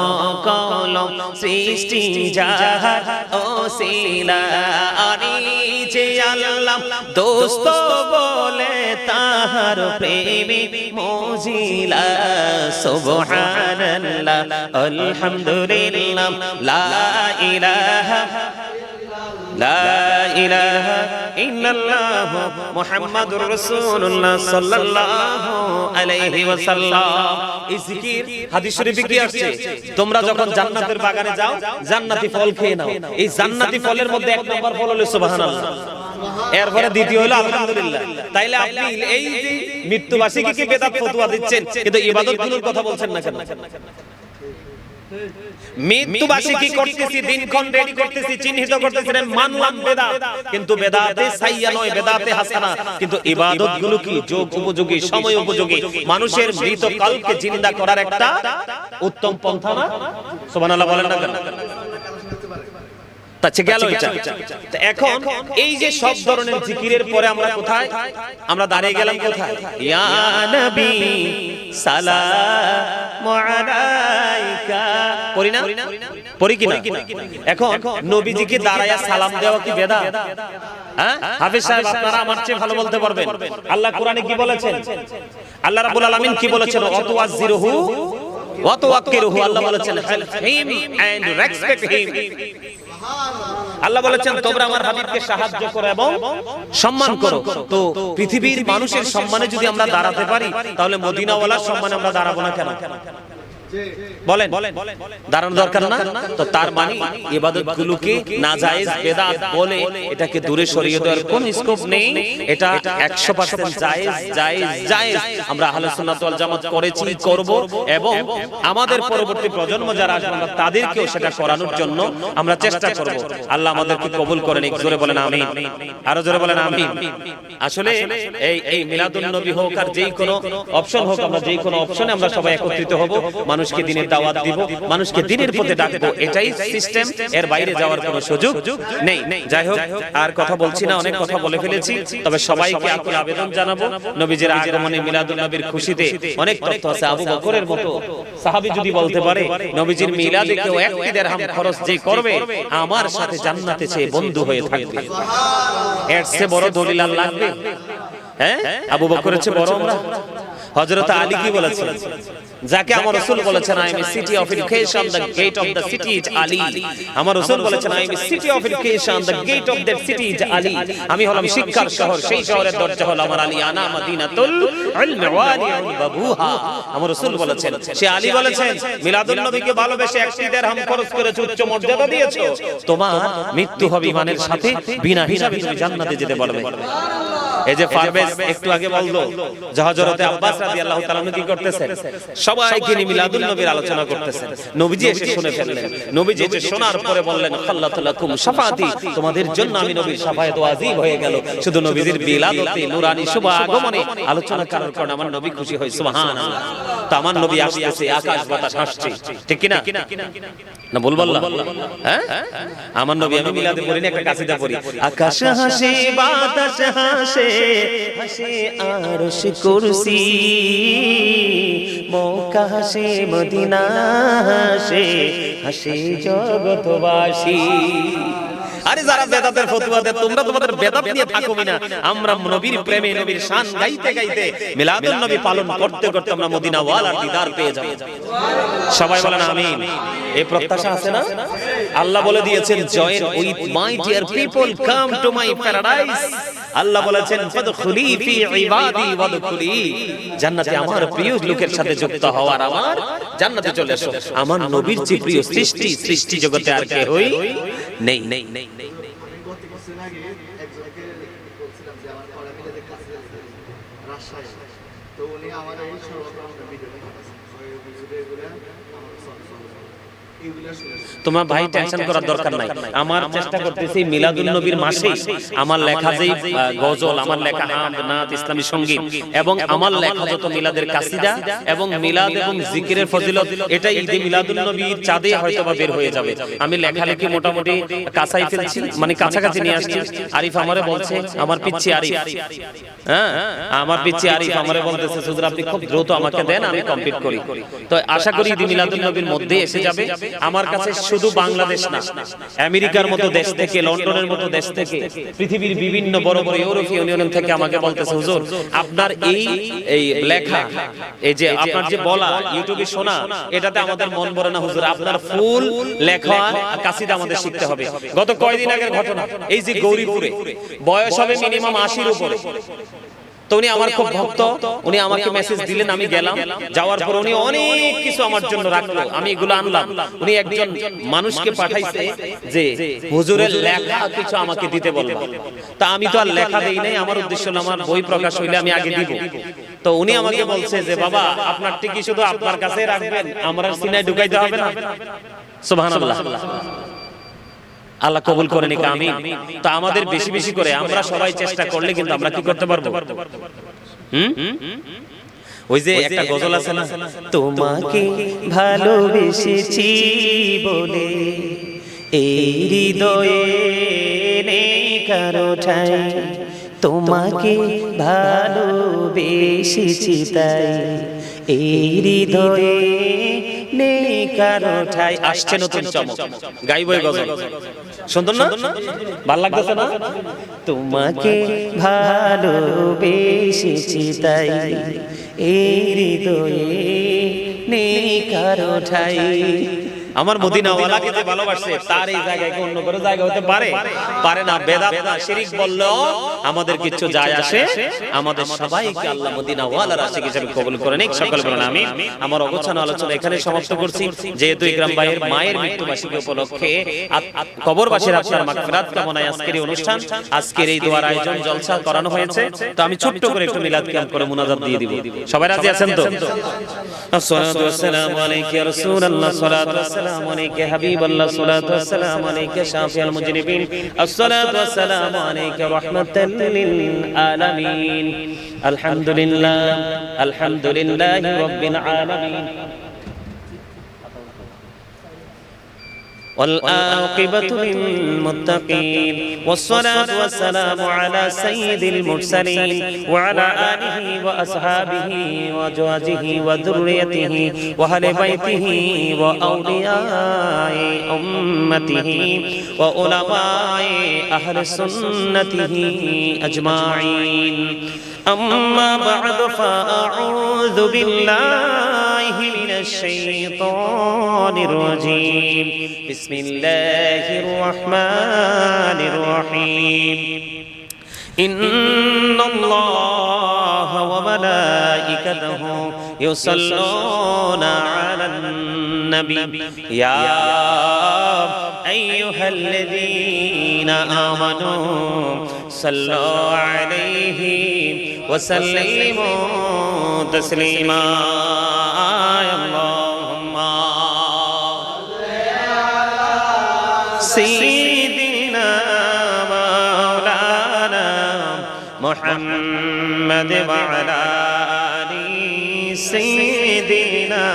কলম সৃষ্টি জাহান ওসিলা, আনিছে আল্লাহ দোস্ত বলে তাহার প্রেমী মজিলা। সুবহানাল্লাহ আলহামদুলিল্লাহ লা ইলাহা ইল্লাল্লাহ মুহাম্মাদুর রাসূলুল্লাহ সাল্লাল্লাহু আলাইহি ওয়াসাল্লাম। এই জিকির হাদিস শরীফে কি আসছে? তোমরা যখন জান্নাতের বাগানে যাও, জান্নাতি ফল খেয়ে নাও। এই জান্নাতি ফলের মধ্যে এক নাম্বার ফল হলো সুবহানাল্লাহ, এরপরে দ্বিতীয় হলো আলহামদুলিল্লাহ। তাইলে আপনি এই যে মৃত্যুবার্ষিকীকে বেদাত ফতোয়া দিচ্ছেন, কিন্তু ইবাদতগুলোর কথা বলছেন না কেন? মৃত্যুবার্ষিকী করতেছি, দিনক্ষণ রেডি করতেছি, চিহ্নিত করতেছি, মানলাম বেদাত, কিন্তু বেদাতে সাইয়্যা নয়, বেদাতে হাসানা। কিন্তু ইবাদতগুলো কি যোগ উপযোগী, সময় উপযোগী, মানুষের মৃত কালকে জিন্দা করার একটা উত্তম পন্থা না? সুবহানাল্লাহ বলেন না কেন? আচ্ছা গেল এটা। এখন এই যে সব ধরনের জিকিরের পরে আমরা কোথায়? আমরা দাঁড়িয়ে গেলাম কোথায়? ইয়া নবী সালামু আলাইকা, পড়ি না? পড়ি কিনা? এখন নবীজিকে দাঁড়ায়া সালাম দেওয়া কি বেদাত? হ্যাঁ হাফেজ সাহেব, আপনারা আমার চেয়ে ভালো বলতে পারবেন। আল্লাহ কোরআনে কি বলেছেন? আল্লাহ রাব্বুল আলামিন কি বলেছেন? ওয়াতুয়াজ্জিরুহু ওয়াতুওয়াক্কিরুহু, আল্লাহ বলেছেন help him and respect him. Allah বলেছেন তোমরা আমার হাবিবকে সাহায্য করো এবং সম্মান করো। তো পৃথিবীর মানুষের সম্মানে যদি আমরা দাঁড়াতে পারি, তাহলে মদিনাওয়ালার সম্মানে আমরা দাঁড়াবো না কেন? বলেন, দাঁড়ানো দরকার না? তো তার মানে ইবাদতগুলোকে নাজায়েজ বেদাত বলে এটাকে দূরে সরিয়ে দেওয়ার কোন স্কোপ নেই। এটা 100% জায়েজ জায়েজ জায়েজ। আমরা আহলে সুন্নাত ওয়াল জামাত করেছি, করব, এবং আমাদের পরবর্তী প্রজন্ম যারা আসবে আমরা তাদেরকেও সেটা করানোর জন্য আমরা চেষ্টা করব। আল্লাহ আমাদেরকে কবুল করেন। জোরে বলেন আমিন, আরো জোরে বলেন আমিন। আসলে এই মিলাদুন নবী হোক আর যেই কোনো অপশন হোক, আমরা যেই কোনো অপশনে আমরা সবাই একত্রিত হব, মানুষকে দিনের দাওয়াত দিব, মানুষকে দিনের পথে ডাকবো, এটাই সিস্টেম। এর বাইরে যাওয়ার কোনো সুযোগ নেই। যাই হোক, আর কথা বলছি না, অনেক কথা বলে ফেলেছি। তবে সবাইকে আকুল আবেদন জানাবো, নবীজির আগমনে মিলাদুন নবীর খুশিতে অনেক তথ্য আছে। আবু বকরের মতো সাহাবী যদি বলতে পারে নবীজির মিলাদে কেউ 1 দিরহাম খরচ যে করবে আমার সাথে জান্নাতে সে বন্ধু হয়ে থাকবে, এর চেয়ে বড় দলিল আর লাগবে? হ্যাঁ, আবু বকরের চেয়ে বড় আমরা? হযরত আলী কি বলেছেন? যাকে আমার রাসূল বলেছেন I am a city of education, the gate of the city is Ali. আমার রাসূল বলেছেন I am a city of education, the gate of that city is Ali. আমি হলাম শিক্ষার শহর, সেই শহরের দরজা হলো আমার আলী। আনা মাদিনাতুল ইলমি ওয়ালিউন বাবুহা। আমার রাসূল বলেছেন, সে আলী বলেছেন, মিলাদুন নবীকে ভালোবেসে 1 দিরহাম খরচ করেছো, উচ্চ মর্যাদা দিয়েছো, তোমার মৃত্যু হবে ঈমানের সাথে, বিনা হিসাবে তুমি জান্নাতে যেতে পারবে। এই যে পারভেজ একটু আগে বললো যে হযরতে আব্বাস রাদিয়াল্লাহু তাআলা কি করতেছেন, সবাইকে নিয়ে মিলাদুন নবীর আলোচনা করতেছেন। নবীজি এসে শুনে ফেললেন। নবীজি এসে শোনার পরে বললেন, খাল্লাতু লাকুম শাফাআতি, তোমাদের জন্য আমি নবীর শাফায়াত ওয়াজিব হয়ে গেল। শুধু নবীজির বিলাদতে নূরানি শুভ আগমনে আলোচনা করার কারণে আমার নবী খুশি হয়। সুবহানাল্লাহ। তো আমার নবী আসতেছে, আকাশ বাতাস হাসছে, ঠিক কি না? না বল বল, হ্যাঁ আমার নবী, আমি মিলাদে পড়ি না, একটা কাসিদা পড়ি। আকাশ হাসে বাতাস হাসে, হাসে আরশ কুরসি, মক্কা হাসে মদিনা হাসে, হাসে জগতবাসী। আরে যারা বেদাতের ফতোয়া দেয়, তোমরা তোমাদের বেদাত নিয়ে থাকো না। আমরা নবীর প্রেমে, নবীর শান গাইতে গাইতে, মিলাদুন নবী পালন করতে করতে আমরা মদিনা ওয়ালার দিদার পেয়ে যাব। সবাই বলেন আমিন। এই প্রত্যাশা আছে না? আল্লাহ বলে দিয়েছেন, join with my dear people, come to my paradise. Allah বলেছেন, ফাদখুলি ফি ইবাদি ওয়াদখুলি, জান্নাতে আমার প্রিয় লোকের সাথে যুক্ত হওয়ার, আমার জান্নাতে চলে এসো। আমার নবীর যে প্রিয় সৃষ্টি, সৃষ্টি জগতে আর কেউই নেই। তোমার ভাই টেনশন করার দরকার নাই। আমার চেষ্টা করতেছি মিলাদুন নবীর মাসে আমার লেখা যেই গজল, আমার লেখা হামদ নাত ইসলামী সঙ্গীত এবং আমার লেখা যত মিলাদের কাসিদা এবং মিলাদ এবং জিকিরের ফজিলত, এটা ঈদে মিলাদুন নবীর চাঁদে হয়তোবা বের হয়ে যাবে। আমি লেখালেখি মোটামুটি কাছাই ফেলছি, মানে কাছাকাছি নিয়ে আসছি। আরিফ আমারে বলছে, আমার পিচ্ছি আরিফ, হ্যাঁ আমার পিচ্ছি আরিফ আমারে বলতেছে, হুজুর আপনি খুব দ্রুত আমাকে দেন, আমি কমপ্লিট করি। তো আশা করি ঈদ মিলাদুন নবীর মধ্যে এসে যাবে। আমার কাছে শুধু বাংলাদেশ না, আমেরিকার মতো দেশ থেকে, লন্ডনের মতো দেশ থেকে, পৃথিবীর বিভিন্ন বড় বড় ইউরোপীয় ইউনিয়ন থেকে আমাকে বলতেছে, হুজুর আপনার এই লেখা, এই যে আপনার যে বলা, ইউটিউবে শোনা, এটাতে আমাদের মন ভরে না হুজুর, আপনার ফুল লেখা কাসিদা আমাদের শিখতে হবে। গত কয়েকদিন আগের ঘটনা, এই যে গৌরীপুরে বয়স হবে মিনিমাম 80-র উপরে, তো উনি আমার খুব ভক্ত, উনি আমাকে মেসেজ দিলেন, আমি গেলাম। যাওয়ার পর উনি অনেক কিছু আমার জন্য রাখলো, আমি এগুলো আনলাম। উনি একজন মানুষকে পাঠাইছে যে হুজুরের লেখা কিছু আমাকে দিতে বলবো। তা আমি তো আর লেখা দেই নাই, আমার উদ্দেশ্য হলো আমার বই প্রকাশ হইলে আমি আগে দিব। তো উনি আমাকে বলছে যে বাবা আপনার টিকি শুধু আপনার কাছে রাখবেন, আমার সিনায় ঢুকাইতে হবে না। সুবহানাল্লাহ। আল্লাহ কবুল করে নিক, আমিন। তো আমাদের বেশি বেশি করে আমরা সবাই চেষ্টা করলে কিন্তু আমরা কি করতে পারবো? ওই যে একটা গজল আছে না, তোমাকে ভালোবেসেছি বলে এই হৃদয়ে নেই কারো ঠাই, তোমাকে ভালোবেসেছি তাই এই হৃদয়ে নেই কারো ঠাই। আসছে নতুন চমক, গাইবই গজল, সুন্দর না? ভালো লাগতেছে না? তোমাকে ভালোবেসেছি তাই এই হৃদয়ে নেই কারো ঠাই। আমার মদিনাওয়ালাকে যে ভালোবাসে তার এই জায়গায় কি অন্য কোনো জায়গা হতে পারে? পারে না। বেদাত না, শিরক বললেও আমাদের কিছু যায় আসে। আমাদের সবাইকে আল্লাহ মদিনাওয়ালার আশিক হিসেবে কবুল করে নিক। সকল বলেন আমিন। আমার অগোছানো আলোচনা এখানে সমাপ্ত করছি। যেহেতু ইকরাম ভাইয়ের মায়ের মৃত্যুবার্ষিকী উপলক্ষে কবরবাসীর আত্মার মাগফিরাত কামনায় আজকের এই অনুষ্ঠান, আজকের এই দোয়ার আয়োজন জলসা করানো হয়েছে। তো আমি ছোট্ট করে একটু মিলাদ কিয়াম করে মুনাজাত দিয়ে দিব। সবাই রাজি আছেন তো? আসসালাতু ওয়াসসালামু আলাইকা ইয়া রাসূলুল্লাহ, সালাতু السلام عليك حبيب الله، الصلاة والسلام عليك شافي المجرمين، الصلاة والسلام عليك رحمة للعالمين. الحمد لله، الحمد لله رب العالمين، والعاقبة للمتقين، والصلاة والسلام على سيد المرسلين وعلى آله وأصحابه وأزواجه وذريته وأهل بيته وأولياء أمته وعلماء أهل سنته أجمعين. أما بعد فأعوذ بالله من الشيطان الرجيم بسم الله الرحمن الرحيم إن الله وملائكته يصلون على النبي يا أيها الذين آمنوا صلوا عليه وسلموا تسليما اللهم سيدنا مولانا محمد وعلى آل سيدنا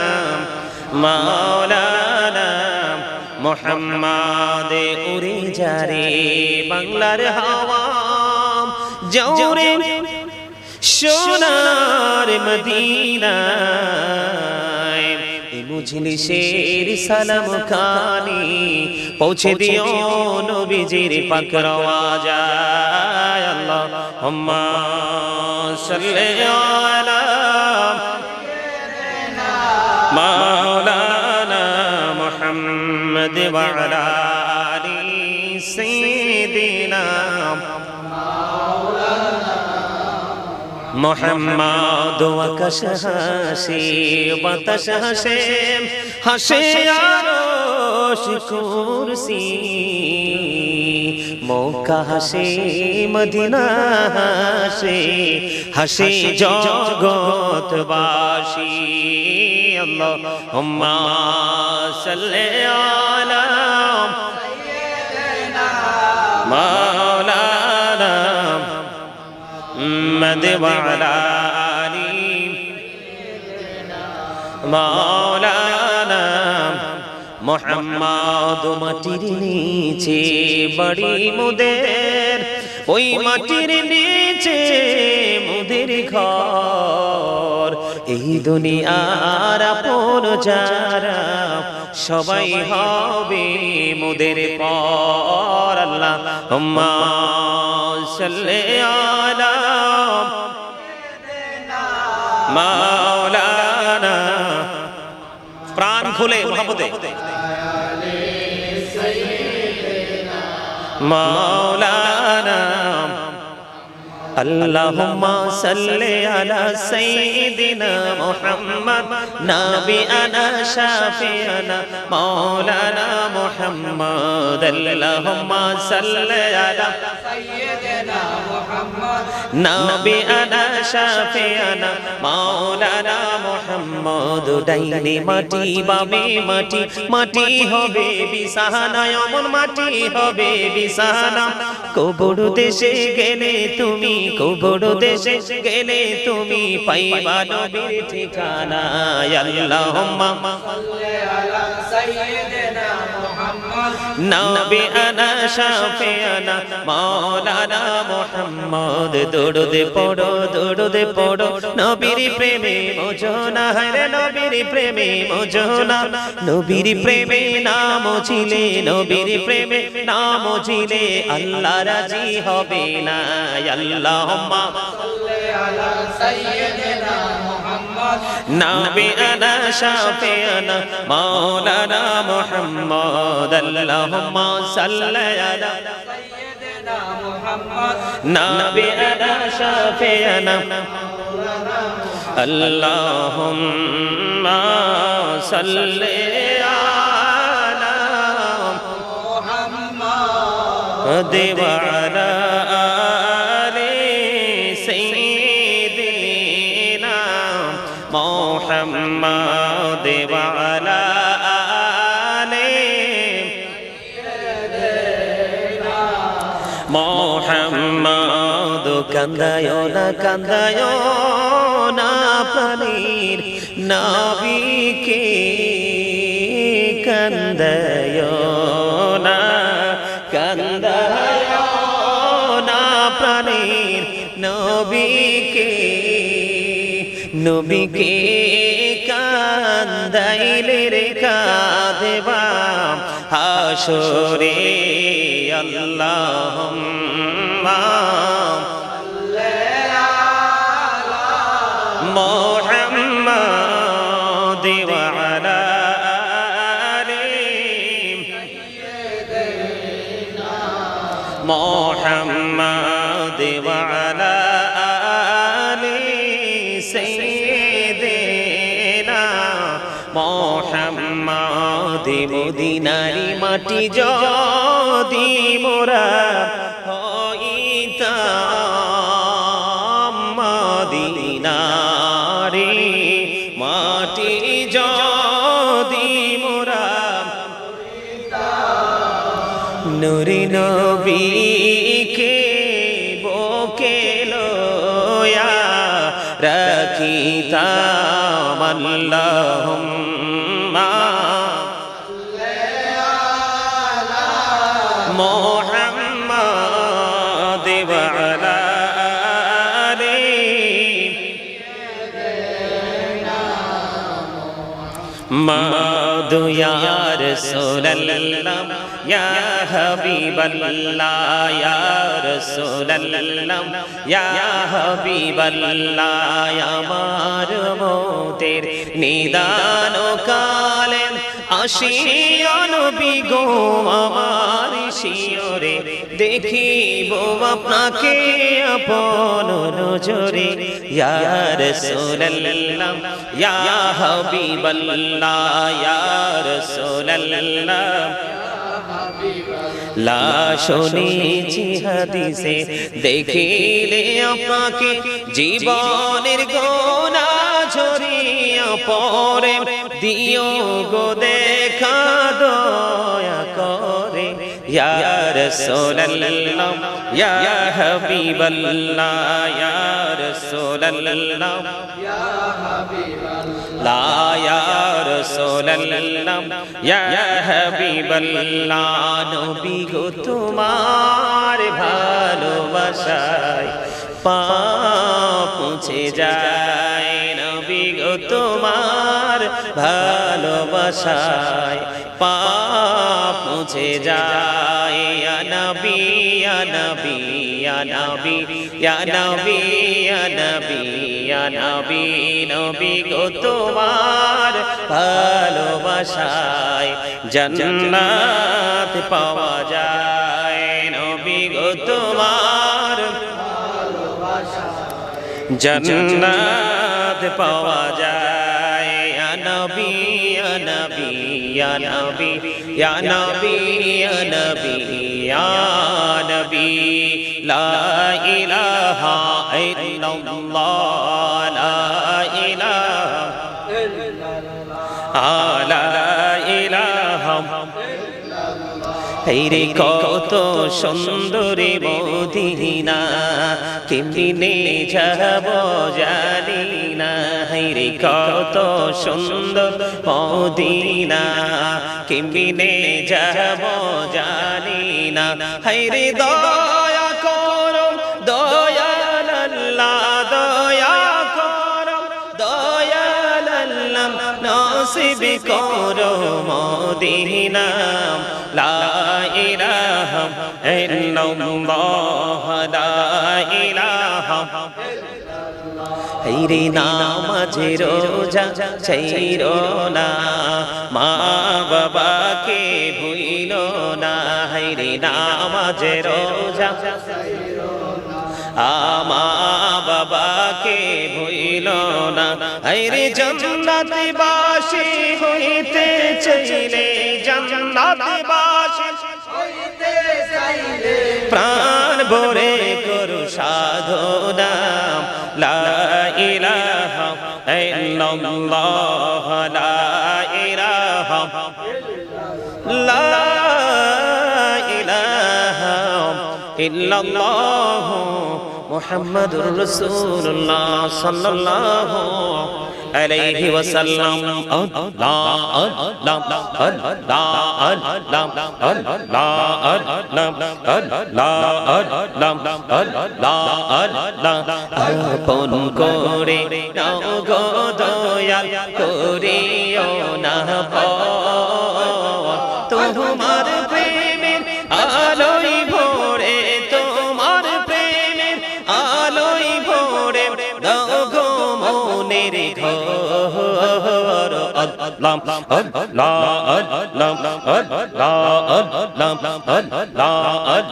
مولانا محمد উড়ে যারে বাংলার হাওয়া জোরে সোনার মদিনায় মুজলিসের সালাম খানি পৌঁছে দিও নবীজির পাক রওয়াজায় আল্লাহুম্মা সাল্লি আলা মাওলানা মুহাম্মদ ওয়া আলা আলি সাইয়্যিদিনা মোহাম্মদ আকাশ হাসে বাতাস হাসে হাসে আরশ কুরসি মক্কা হাসে মদিনা হাসে হাসে জগৎবাসী আল্লাহুম্মা সাল্লি আলা মাওলানা محمد وعلى آل مولانا محمد মাটির নিচে বাড়ি মোদের ওই মাটির নিচে মোদের ঘর এই দুনিয়ার আপন যারা সবাই হবে মোদের পর আল্লাহুম্মা সাল্লি আলা মাওলানা প্রাণ খুলে মোহাম্মদে মাওলানা اللهم صل على سيدنا محمد نبينا شافينا مولانا محمد اللهم صل على سيدنا محمد نبينا شافينا مولانا محمد ডাইনে মাটি বামে মাটি মাটি হবে বিছানা এমন মাটি হবে বিছানা কবর দেশে গেলে তুমি কবর দেশে গেলে তুমি পাইবা নবীর ঠিকানা আল্লাহুম্মা সাল্লি আলা সাইয়্যিদিনা মুহাম্মদ নবিয়ানা শাফিয়ানা মাওলানা মুহাম্মদ দরুদে পড়ো নবীর প্রেমে মজনা রে নবীর প্রেমে মজনা নবীর প্রেমে নাম ছিলে নবীর প্রেমে নাম ছিলে আল্লাহ রাজি হবে না আল্লাহুম্মা সাল্লি আলা সাইয়্যিদিনা মুহাম্মদ নবিয়ানা শাফিয়ানা মাওলানা মুহাম্মদ আল্লাহুম্মা সাল্লি আলা সাইয়্যিদিনা মুহাম্মদ নবিয়ানা শাফিয়ানা আল্লাহুম্মা সাল্লি আলা মুহাম্মদ ওয়া আলা محمد وعلى آله محمد কান্দায়ো না প্রাণীর নবীকে কান্দায়ো না প্রাণীর নবীকে কান্দাইলে রে কাঁদবা হাসরে আল্লাহুম্মা সাল্লি محمد وعلى محمد وعلى آل سيدنا محمد মদিনারি মাটি যদি মোরা হইতাম মদিনারি মাটি যদি মোরা নূরে নবীকে বুকে লয়া রাখিতাম আল্লাহুম্মা মুহাম্মাদ ওয়া আলা আলি মাদু ইয়া রাসূলুল্লাহ ইয়া হাবিবাল্লাহ ইয়া রাসূলুল্লাহ ইয়া হাবিবাল্লাহ আমার মোদের নিদান কালে আসিয়া নবী গো আমার শিয়রে দেখিব আপনাকে আপন নজরে ইয়া রাসূলুল্লাহ ইয়া হাবিবাল্লাহ ইয়া রাসূলুল্লাহ লা শুনেছি হাদিসে দেখিলে আপনাকে জীবনের গোনা ঝরিয়া পড়ে দিও গো দেখা দয়া করে ইয়া রাসূলুল্লাহ ইয়া হাবিবাল্লাহ ইয়া রাসূলুল্লাহ ইয়া হাবিবাল্লাহ ইয়া রাসূলুল্লাহ ইয়া হাবিবাল্লাহ নবী গো তোমার ভালোবাসায় পাপ মুছে যায় নবী গো তোমার ভালোবাসায় পাপ মুছে যায় ইয়া নবী ইয়া নবী ইয়া নবী ইয়া নবী ইয়া নবী ইয়া নবী নবী গো তোমার ভালোবাসায় জান্নাত পাওয়া যায় নবী গো তোমার ভালোবাসায় জান্নাত পাওয়া যায় ইয়া নবী ইয়া নবী ইয়া নবী ইয়া নবী ইয়া নবী ইয়া নবী লা ইলাহা ইল্লাল্লাহ লা ইলাহা ইল্লাল্লাহ লা ইলাহা হেরে কত সুন্দরী মদিনা কেমনে যাব জানি না হেরে কত সুন্দর মদিনা কেমনে যাব জানি না হেরে দয়া করো দয়াল আল্লাহ দয়া করো দয়াল আল্লাহ নসিব করো মদিনা লা ইলাহা ইল্লাল্লাহ লা ইলাহা হেরে নামাজে রোজা ছাইরো না মা বাবাকে ভুইলো না হেরে নামাজে রোজা ছাইরো না মা বাবাকে ভুইলো না হেরে জান্নাতে বাসী হইতে চাইলে জান্নাতে বাসী হইতে চাইলে প্রাণ ভরে করু সাধনা লা ইলাহা ইল্লাল্লাহ লা ইলাহা লা ইলাহা ইল্লাল্লাহ মুহাম্মাদুর রাসূলুল্লাহ সাল্লাল্লাহু আলাইহি ওয়াসাল্লাম আপন করে নাও গো দয়াল করিও না তোমার প্রেমের আলোয় ভরে তোমার প্রেমের আলোয় ভরে দাও গো মন মনের ঘর আল্লাহ আল্লাহ আল্লাহ আল্লাহ আল্লাহ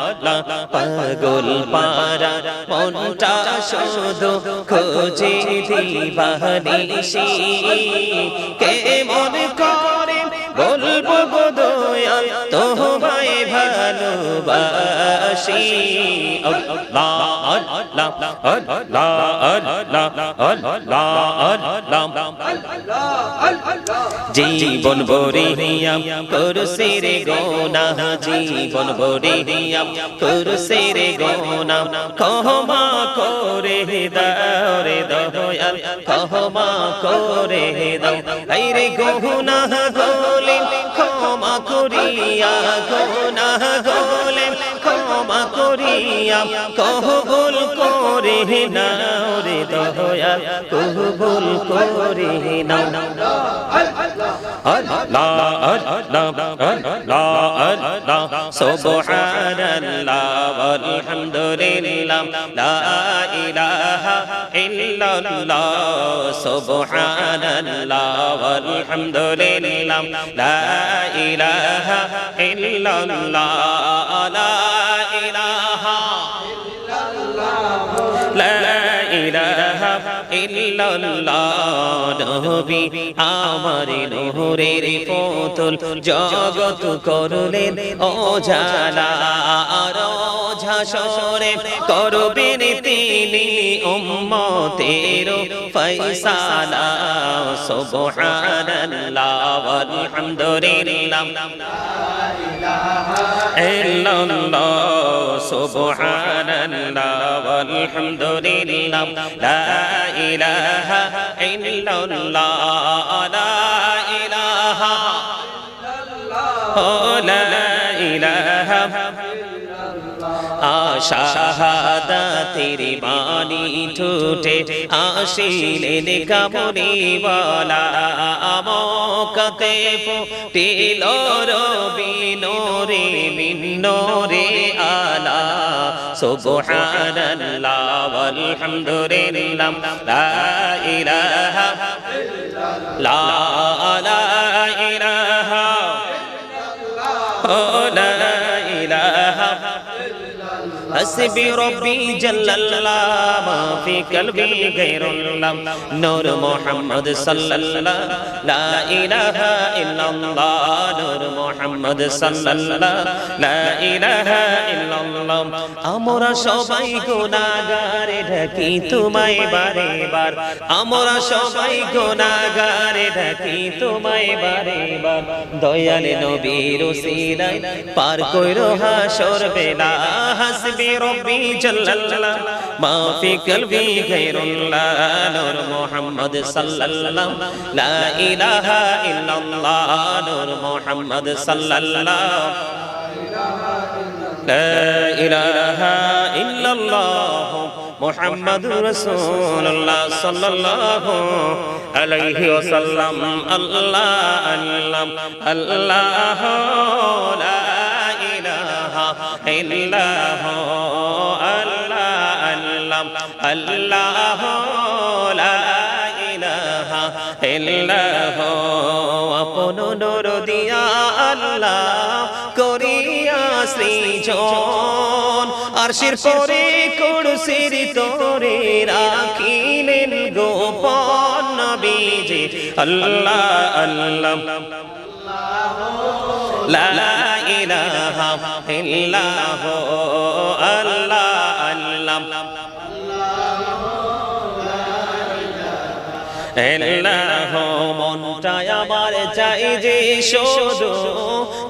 আল্লাহ পাগল পারা মনটা শুধু খোঁজে দিবানিশি কেমন করে বলবো গো দয়াল তোমায় ভালোবাসি আল্লাহ আল্লাহ আল্লাহ আল্লাহ জীবন ভরিয়া করছে রে গোনাহ জীবন ভরিয়া করছে রে গোনাহ ক্ষমা করে দাও রে দয়াল ক্ষমা করে দাও এই রে গোনাহ গোলে ক্ষমা করিয়া গোনাহ গোলে ক্ষমা করিয়া কবুল করে নাও রে দয়াল কবুল করে নাও আল্লাহ আল্লাহ আল্লাহ আল্লাহ সুবহানাল্লাহ ওয়ালহামদুলিল্লাহ লা ইলাহা ইল্লাল্লাহ সুবহানাল্লাহ ওয়ালহামদুলিল্লাহ লা ইলাহা ইল্লাল্লাহ লা ইলাহা লা ইলাহা ইল্লাল্লাহ নবী আমার নূরের পুতুল জগৎ করলেন ওজালা আর ঝাসরে করবেন তিনি উম্মতের ফয়সালা সুবহানাল্লাহ ওয়ালহামদুলিল্লাহ লা ইলাহা ইল্লাল্লাহ সুবহানাল্লাহ ওয়ালহামদুলিল্লাহ লা ইলাহা ইল্লাল্লাহ লা ইলাহা লা ইলাহা শাহাদাতের বাণী ঠোঁটে আসিলেন কামড়িওয়ালা আমকাতে ফুটিল রবি নূরে মিন নূরে আলা সুবহানাল্লাহ ওয়ালহামদুলিল্লাহ লা ইলাহা ইল্লাল্লাহ লা ইলাহা লা ইলাহা حسبي ربي جل الله ما في قلبي غير الله نور محمد صلى الله لا إله إلا الله نور محمد صلى الله لا إله إلا الله আমরা সবাই গুনাহগার ঢাকি তোমায় বারে বার আমরা সবাই গুনাহগার ঢাকি তোমায় বারে বার দয়াল নবীর ওসিলায় পার কইরো হাসর বেলা হাসবি রব্বি জাল্লাল্লাহ মা ফি কলবি গায়রুল্লাহ নূর মুহাম্মদ সাল্লাল্লাহু লা ইলাহা ইল্লাল্লাহ নূর মুহাম্মদ সাল্লাল্লাহু লা ইলাহা ইল্লাল্লাহ মুহাম্মাদুর রাসূলুল্লাহ সাল্লাল্লাহু আলাইহি ওয়াসাল্লাম আল্লাহ আল্লাহ আল্লাহ লা ইলাহা ইল্লাল্লাহ আল্লাহ লা ইলাহা ইল্লাল্লাহ আপন নূর দিয়া আল্লাহ করিয়া সৃজন আরশের পরে কুরসির তোরে রাখিলেন গোপন নবীজি আল্লাহ আল্লাহ লা ইলাহা ইল্লাল্লাহ আল্লাহ আল্লাহ এল্লাহ মনটা আমার চাই যে শুধু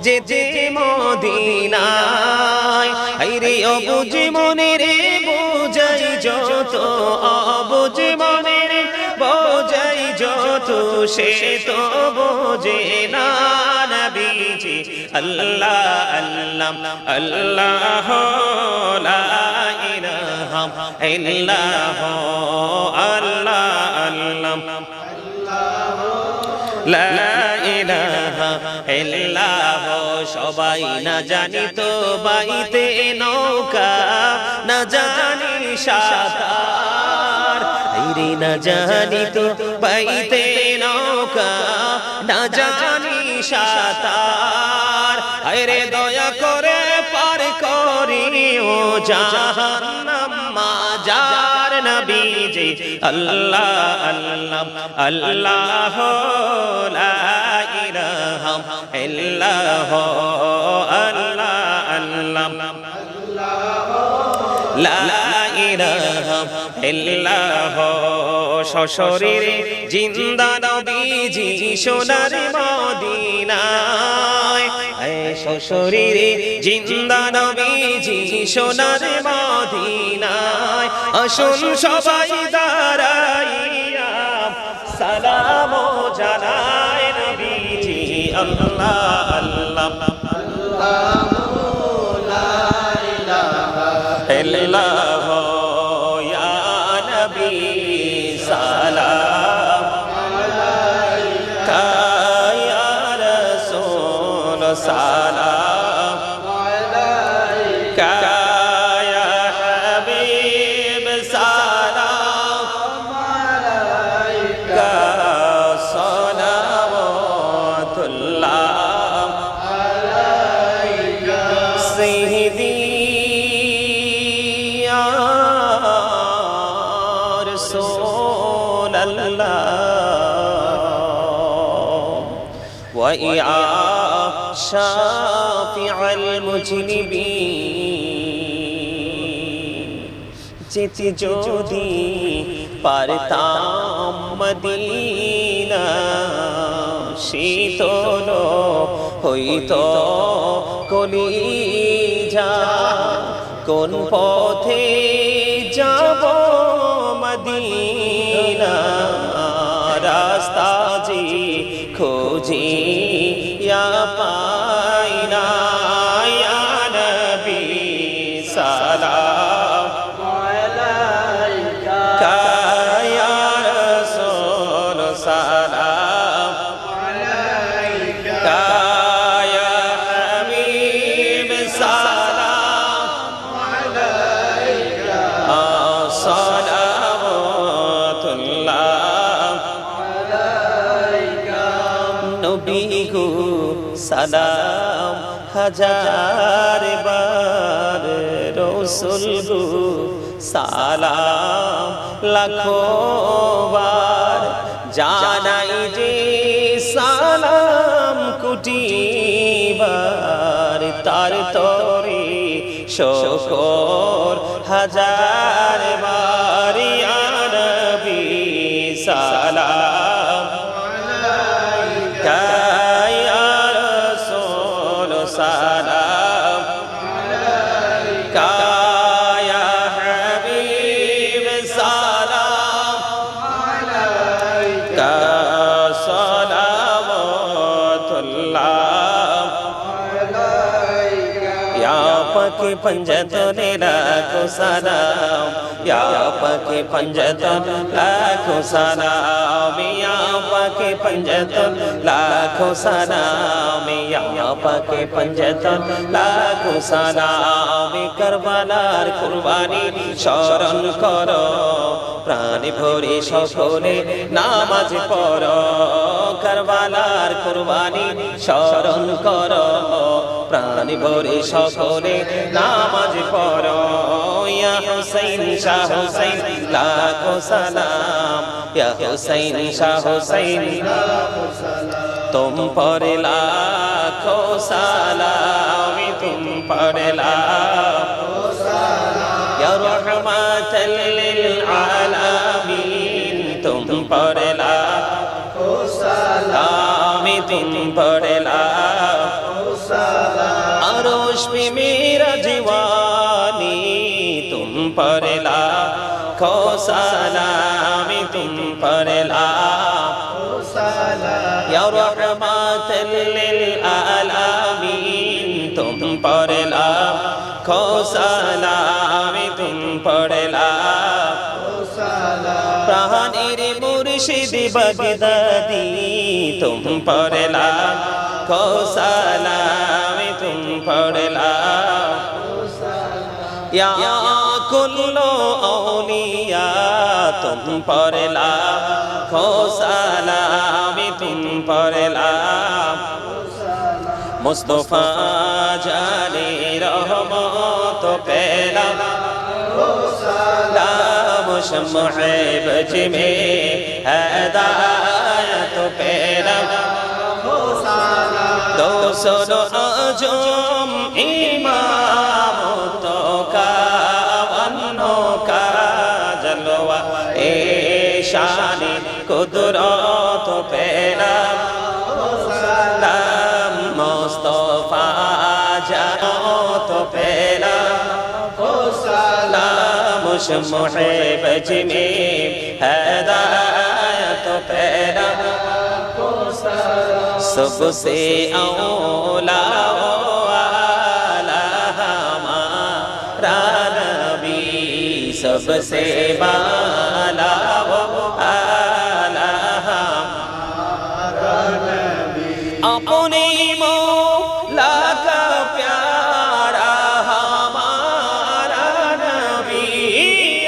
যেতে মদিনায় আইরে অবুঝ মনের বোঝাই যত অবুঝ মনের বোঝাই যত সে তো বোঝে না নবীজি আল্লাহ আল্লাহ আল্লাহ লা ইলাহা ইল্লাল্লাহ আল্লাহ আল্লাহ লা ইলাহা ইল্লাল্লাহ সবাই না জানি তো বাইতে নৌকা না জানি সাঁতার রে না জানি তো বাইতে নৌকা না জানি সাঁতার আরে দয়া করে পার করিও জাহান্নাম মাজার নবীজি আল্লাহ আল্লাহ আল্লাহ লা ইলাহা ইল্লাল্লাহ আল্লাহ আল্লাহ লা ইলাহা ইল্লাল্লাহ সশরীরে জিন্দা নবীজি সোনার মদিনায় সশরীরে জিন্দা নবীজি সোনার মদিনায় আসুন সবাই দাঁড়াইয়া সালাম জানাই নবীজি আল্লাহ আল্লাহ ইল্লাল্লাহ ইয়া নবী সালাম আলাইকা ইয়া রাসূল সালাম আলাইকা ইয়া হাবিব সালাম আলাইকা সালাওয়াতুল্লাহ আলাইকা সাইয়্যিদি رسول الله ويا شافع المجنبين যেতে যদি পারতাম মদিনা শীতল হইতো কলিজা কোন পথে যাব মদিনা রাস্তা জি খোঁজি ইয়া পাই না ইয়া নবী সালাম আলাইকা ইয়া রাসূল সালাম আলাইকা ইয়া হাবিব সালাম আলাইকা সালাওয়াতুল্লাহ আলাইকা নবী গো সালাম হাজার বার রাসূল গো সালাম লাখো বার জানাই যে সালাম কোটি বার তার তরে শুকর হাজার বার ইয়া নবী সালাম আলাইকা ইয়া রাসূল সালাম আলাইকা ইয়া হাবিব সালাম আলাইকা সালাওয়াতুল্লাহ या पके पंजतने लाखों सलाम या पके पंजतन लाखों सलाम या पके पंजतन लाखों सलाम या पके पंजतन लाखों सलाम करबलार कुर्बानी शरण करो प्राण भरे सकले नामाज पढ़ो करबलार कुर्बानी शरण करो प्राण भरे सकले नामाज पढ़ो या हुसैन शाह हुसैन लाखों सलाम या हुसैन शाह हुसैन तुम पर लाखों सलाम तुम पर लाखों सलाम या रहमतल लिल आलमीन तुम पर लाखों सलाम तुम पर लाखों सलाम अरोश पे मेरा जीवानी तुम पर लाखों सलाम तुम पर लाखों सलाम या रहमतल लिल आलमीन तुम पर लाखों सलाम तुम पर लाखों सलाम प्राणेर मुर्शिद बगदादी तुम पर लाखों सलाम तुम पर लाखों सलाम या कुल कुल्लो औलिया तुम पर लाखो सलाम तुम पर लाखो सलाम मुस्तफा जाने रहमत पेला सलाम शम्मे बज में हिदायत पेला दो सो आजम इमाम तो का वनो का जलवा ए शानी कुदरत पेला सलाम मुस्तफा जात पेला सलाम शम्मे बज में हिदायत पेला सबसे औला वाला हमारा नबी सबसे बाला वाला हमारा नबी अपने मौला का प्यारा हमारा नबी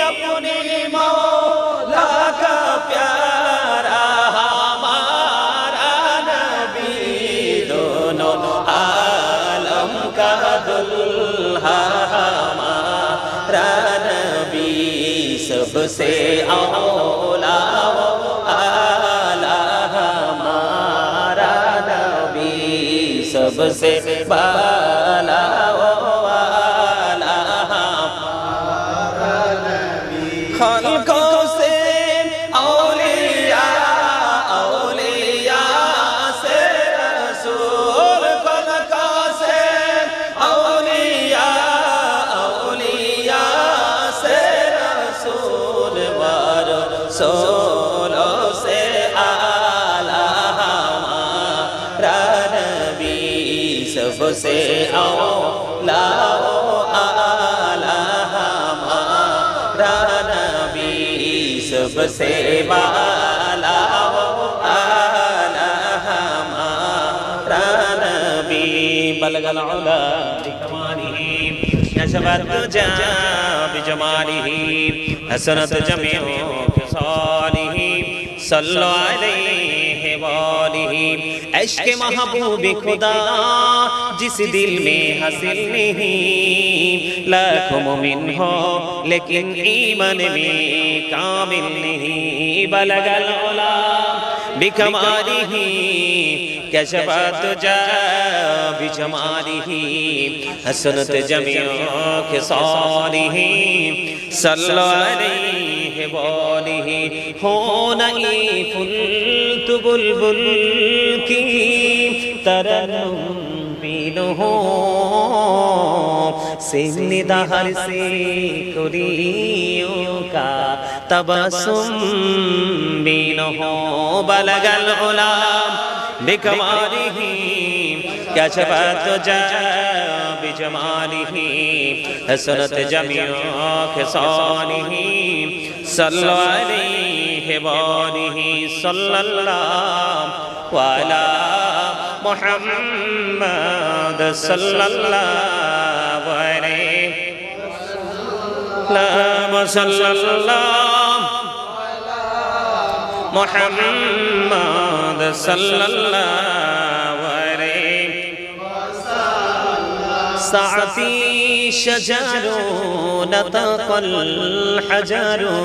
अपने मौला का प्यारा दुल्हा हमारा नबी सबसे औला आला हमारा नबी सबसे बाला वाला हमारा नबी खल्कों से औलिया औलिया से रसूल खल्कों से औलिया औलिया से रसूल सोलो से आला हमारा नबी सबसे औला आला हमारा नबी सबसे बाला आला हमारा नबी बलगल उला बिकमालिही नशबत तुजा बिजमालिही हसनत जमीउ खिसालिही सल्लु अलैहि वालिही इश्क महबूब खुदा जिस दिल में हासिल नहीं लाखों मोमिन हो लेकिन ईमान में कामिल नहीं बलगल उला बिकमालिही कशफत जा बिजमालिही हसनत जमीउ खिसालिही सल्लु अलैहि वालिही हो नहीं फुल तु बुलबुल की तरन्नुम बिनु हो सिन्निदाहर से कुरियों का तबस्सुम बिनु हो बलगल उला बिकमालिही कशफत जा बिजमालिही हसनत जमीउ खिसालिही सल्लु अलैहि वालिही सल्लल्लाहु अला मुहम्मद सल्लल्लाहु अलैहि वसल्लम मुहम्मद सल्लल्लाहु अलैहि साअती शजरो नतक़ल हजरो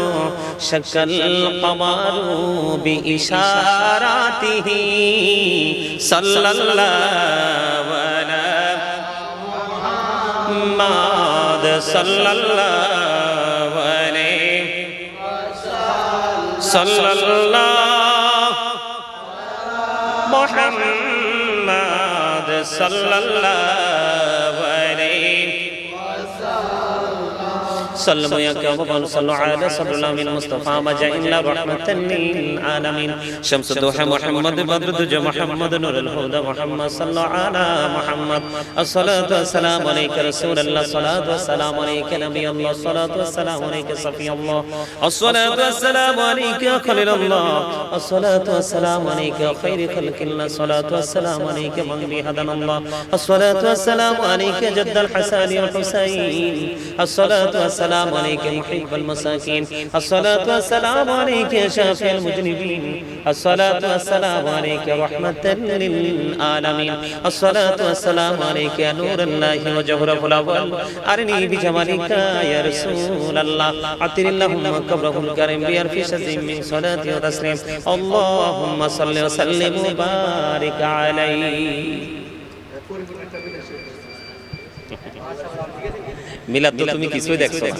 शक्कल क़मरो बिइशारातिही सल्लल्लाहु अलैहि मुहम्मद सल्लल्लाहु अलैहि सल्लल्लाहु मुहम्मद सल्लल्लाहु अलैहि सल्लल्लाहु अलैहि वसल्लम मुस्तफा मजइल्ला रहमतन लिल आलमीन शम्स दुहा मुहम्मद बद्र दुजा मुहम्मद नूरुल हुदा मुहम्मद सल्लल्लाहु अला मुहम्मद अस्सलातु वस्सलामु अलैका रसूलल्लाह सलातु वस्सलामु अलैका नबियल्लाह सलातु वस्सलामु अलैका सफियल्लाह अस्सलातु वस्सलामु अलैका खलीलल्लाह अस्सलातु वस्सलामु अलैका खैर खल्किल्लाह सलातु वस्सलामु अलैका मन बिहदनल्लाह अस्सलातु वस्सलामु अलैका जद्दल हसन वल हुसैन अस्सलातु वस्सलामु والسلام عليك محب المساكين الصلاة والسلام عليك يا شافع المذنبين الصلاة والسلام عليك رحمة للعالمين الصلاة والسلام عليك يا نور الله وجوهره الأول أرني بجمالك يا رسول الله عطر اللهم قبره الكريم بألف شزم من صلاة وتسليم اللهم صل وسلم وبارك عليه মিলাদ তো তুমি কিছুই দেখছো না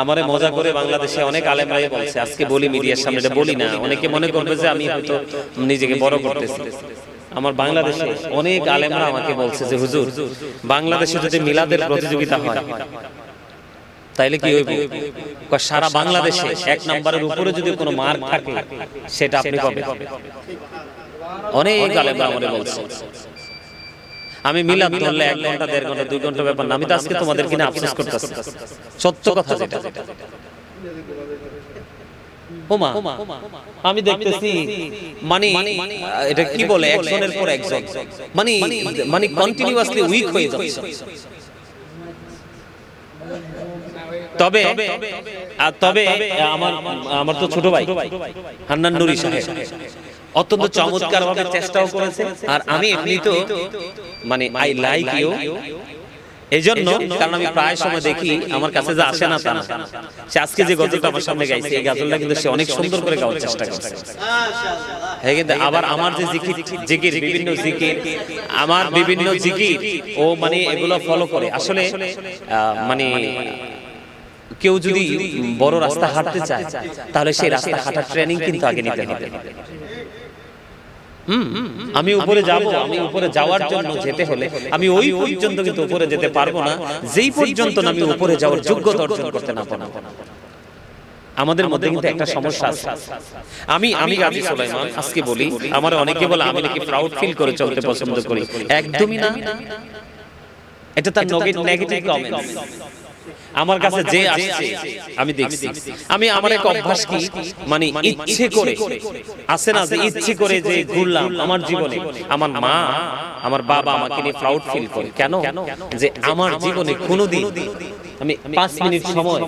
আমারে মজা করে বাংলাদেশে অনেক আলেমরাই বলছে আজকে বলি মিডিয়ার সামনে এটা বলি না অনেকে মনে করবে যে আমি হয়তো নিজেকে বড় করতেছি আমার বাংলাদেশে অনেক আলেমরা আমাকে বলছে যে হুজুর বাংলাদেশে যদি মিলাদের প্রতিযোগিতা হয় তাইলে কি হইব সারা বাংলাদেশে এক নম্বরের উপরে যদি কোনো মার্ক থাকে সেটা আপনি পাবেন অনেক আলেমরা আমারে বলছে আমি মিলাদ ধরলে 1 ঘন্টা 1.5 ঘন্টা 2 ঘন্টা ব্যাপার না আমি তো আজকে তোমাদের কিনা আফসোস করতেছি সত্য কথা যেটা ওমা আমি দেখতেছি মানে এটা কি বলে একজনের পর একজন মানে মানে কন্টিনিউয়াসলি উইক হয়ে যাচ্ছে তবে তবে আমার তো ছোট ভাই হান্নান নুরি সাহেব অত্যন্ত চমৎকার ভাবে চেষ্টাও করেছে আর আমি এমনি তো মানে আই লাইক ইউ এইজন্য কারণ আমি প্রায় সময় দেখি আমার কাছে যে আসে না তা না সে আজকে যে গজলটা আমার সামনে গাইছে এই গজলটা কিন্তু সে অনেক সুন্দর করে গাওয়ার চেষ্টা করছে হ্যাঁ কিন্তু আবার আমার যে জিকির বিভিন্ন জিকির আমার বিভিন্ন জিকির ও মানে এগুলো ফলো করে আসলে মানে কেউ যদি বড় রাস্তা হাঁটতে চায় তাহলে সেই রাস্তা হাঁটার ট্রেনিং কিন্তু আগে নিতে হবে আমি উপরে যাব আমি উপরে যাওয়ার জন্য যেতে হলে আমি ওই পর্যন্ত কিন্তু উপরে যেতে পারবো না যেই পর্যন্ত আমি উপরে যাওয়ার যোগ্যতা অর্জন করতে না পারবো আমাদের মধ্যে কিন্তু একটা সমস্যা আছে আমি গাজী সুলাইমান আজকে বলি আমার অনেকে বলে আমি নাকি প্রাউড ফিল করে চলতে পছন্দ করি একদমই না এটা তার নেগেটিভ কমেন্টস আমার কাছে যে আসছে আমি দেখছি আমি আমার এক অভ্যাস কি মানে ইচ্ছে করে আছে না যে ইচ্ছে করে যে ঘুরলাম আমার জীবনে আমার মা আমার বাবা আমাকে নিয়ে প্রাউড ফিল করে কেন যে আমার জীবনে কোনোদিন আমি 5 মিনিট সময়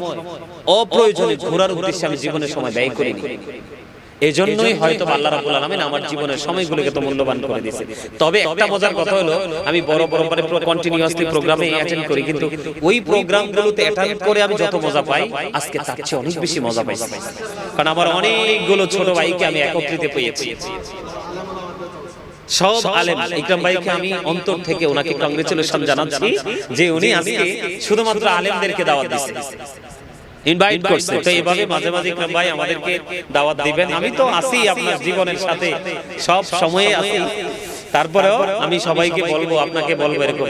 অপ্রয়োজনে ঘোরার উদ্দেশ্যে আমি জীবনের সময় ব্যয় করিনি এজন্যই হয়তো আল্লাহ রাব্বুল আলামিন আমার জীবনের সময়গুলোকে তো মূল্যবান করে দিয়েছে তবে একটা মজার কথা হলো আমি বড় মানে কন্টিনিউয়াসলি প্রোগ্রামে অ্যাটেন্ড করি কিন্তু ওই প্রোগ্রামগুলোতে অ্যাটেন্ড করে আমি যত মজা পাই আজকে তার চেয়ে অনেক বেশি মজা পাইছি কারণ আমার অনেকগুলো ছোট ভাইকে আমি একত্রিত পেয়েছি সব আলেম ইকরাম ভাইকে আমি অন্তর থেকে ওনাকে কংগ্রেচুলেশন জানাচ্ছি যে উনি আজকে শুধুমাত্র আলেমদেরকে দাওয়াত দিয়েছেন ইনভাইট করছে তো এইভাবে মাঝে মাঝে ইকরাম ভাই আমাদেরকে দাওয়াত দিবেন আমি তো আছি আপনার জীবনের সাথে সব সময়ে আছি তারপরেও আমি সবাইকে বলবো আপনাকে বলবো এরকম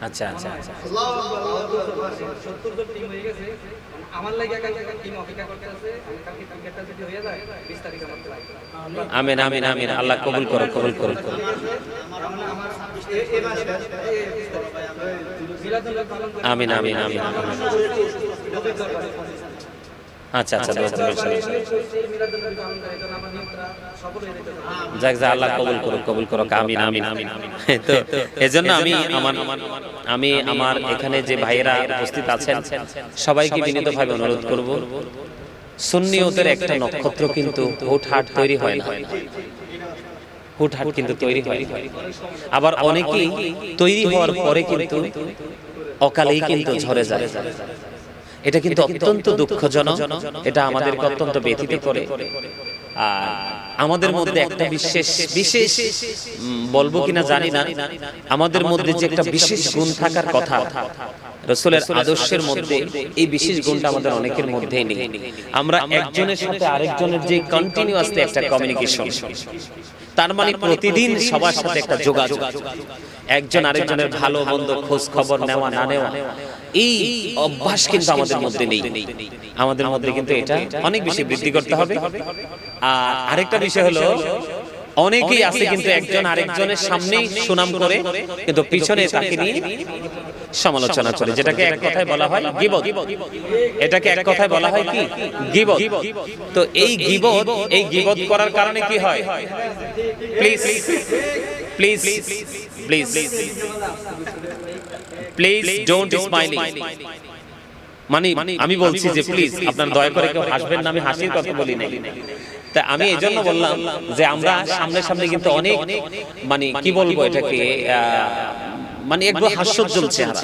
আচ্ছা আচ্ছা আচ্ছা আমার লাগি কালকে টিম অপেক্ষা করতে আছে আমি কালকে ক্রিকেটটা যদি হয়ে যায় 20 তারিখ আমার ফ্লাইট আমিন আমিন আমিন আল্লাহ কবুল করো কবুল করো আমিন আমিন আমিন আচ্ছা আচ্ছা যাক যা আল্লাহ কবুল করো আমিন আমিন আমিন তো এজন্য আমি আমার এখানে যে ভাইয়েরা উপস্থিত আছেন সবাইকে বিনীতভাবে অনুরোধ করব সুন্নিয়তের একটা নক্ষত্র কিন্তু হুটহাট তৈরি হয় না হুটহাট কিন্তু তৈরি হয় আবার অনেকেই তৈরি হওয়ার পরে কিন্তু অকালেই কিন্তু ঝরে যায় এটা কিন্তু অত্যন্ত দুঃখজনক এটা আমাদেরকে অত্যন্ত ব্যথিত করে আর আমাদের মধ্যে একটা বিশেষ বলবো কিনা জানি না আমাদের মধ্যে যে একটা বিশেষ গুণ থাকার কথা রাসূলের আদর্শের মধ্যে এই বিশেষ গুণটা আমাদের অনেকের মধ্যেই নেই আমরা একজনের সাথে আরেকজনের যে কন্টিনিউয়াসলি একটা কমিউনিকেশন তার মানে প্রতিদিন সবার সাথে একটা যোগাযোগ একজন আরেকজনের ভালো মন্দ খোঁজ খবর নেওয়া না নেওয়া এই অভ্যাস কিন্তু আমাদের মধ্যে নেই আমাদের মধ্যে কিন্তু এটা অনেক বেশি বৃদ্ধি করতে হবে আর আরেকটা বিষয় হলো অনেকেই আছে কিন্তু একজন আরেকজনের সামনেই সুনাম করে কিন্তু পিছনে তাকে নিয়ে সমালোচনা করে যেটাকে এক কথায় বলা হয় গীবত এটাকে এক কথায় বলা হয় কি গীবত তো এই গীবত করার কারণে কি হয় please please please please don't smiling. মানে আমি বলছি যে প্লিজ আপনারা দয়া করে কেউ হাসবেন না, আমি হাসির কথা বলি নাই। তা আমি এই জন্য বললাম যে আমরা সামনে সামনে কিন্তু অনেক মানে কি বলবো এটাকে মানে একটু হাস্যোজ্জ্বল চেহারা,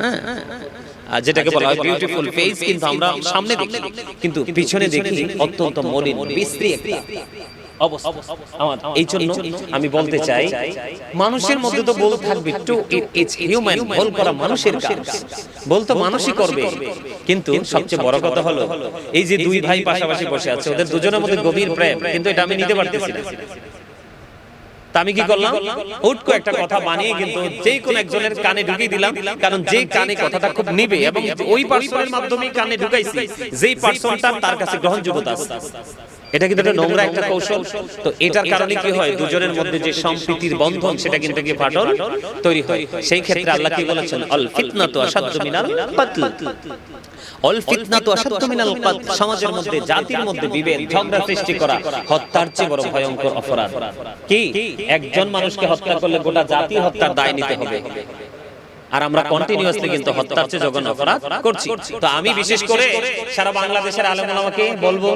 হ্যাঁ যেটাকে বলা হয় বিউটিফুল ফেস, কিন্তু আমরা সামনে দেখি কিন্তু পিছনে দেখি অত্যন্ত মলিন বিশ্রী একটা অবস্থা আমার। এই জন্য আমি বলতে চাই মানুষের মধ্যে তো বল থাকবে, টু ইটস হিউম্যান, বল করা মানুষের কাজ, বল তো মানুষই করবে। কিন্তু সবচেয়ে বড় কথা হলো এই যে দুই ভাই পাশাপাশি বসে আছে, ওদের দুজনের মধ্যে গভীর প্রেম, কিন্তু এটা আমি নিতে পারতেছি না। তা আমি কি করলাম, হুট করে একটা কথা বানিয়ে কিন্তু যেই কোন একজনের কানে ঢুকিয়ে দিলাম, কারণ যেই কানে কথাটা খুব নিবে এবং ওই পার্সনের মাধ্যমে কানে ঢুকাইছি যেই পার্সনটা তার কাছে গ্রহণযোগ্যতা আছে। এটা কিন্তু একটা নোংরা একটা কৌশল। তো এটার কারণে কি হয়, দুজনের মধ্যে যে সম্প্রীতির বন্ধন সেটা কিন্তু কি ফাটল তৈরি হয়। সেই ক্ষেত্রে আল্লাহ কি বলেছেন, আল ফিতনাতু আশাদ্দু মিনাল কতল, অল ফিতনাতু আশাদ্দু মিনাল কতল। সমাজের মধ্যে জাতির মধ্যে বিভেদ ঝগড়া সৃষ্টি করা হত্যার চেয়ে বড় ভয়ঙ্কর অপরাধ। কি একজন মানুষকে হত্যা করলে গোটা জাতি হত্যার দায় নিতে হবে, আর আমরা কন্টিনিউয়াসলি কিন্তু হত্যার চেয়ে জঘন্য অপরাধ করছি। তো আমি বিশেষ করে সারা বাংলাদেশের আলেম ওলামাকে বলবো,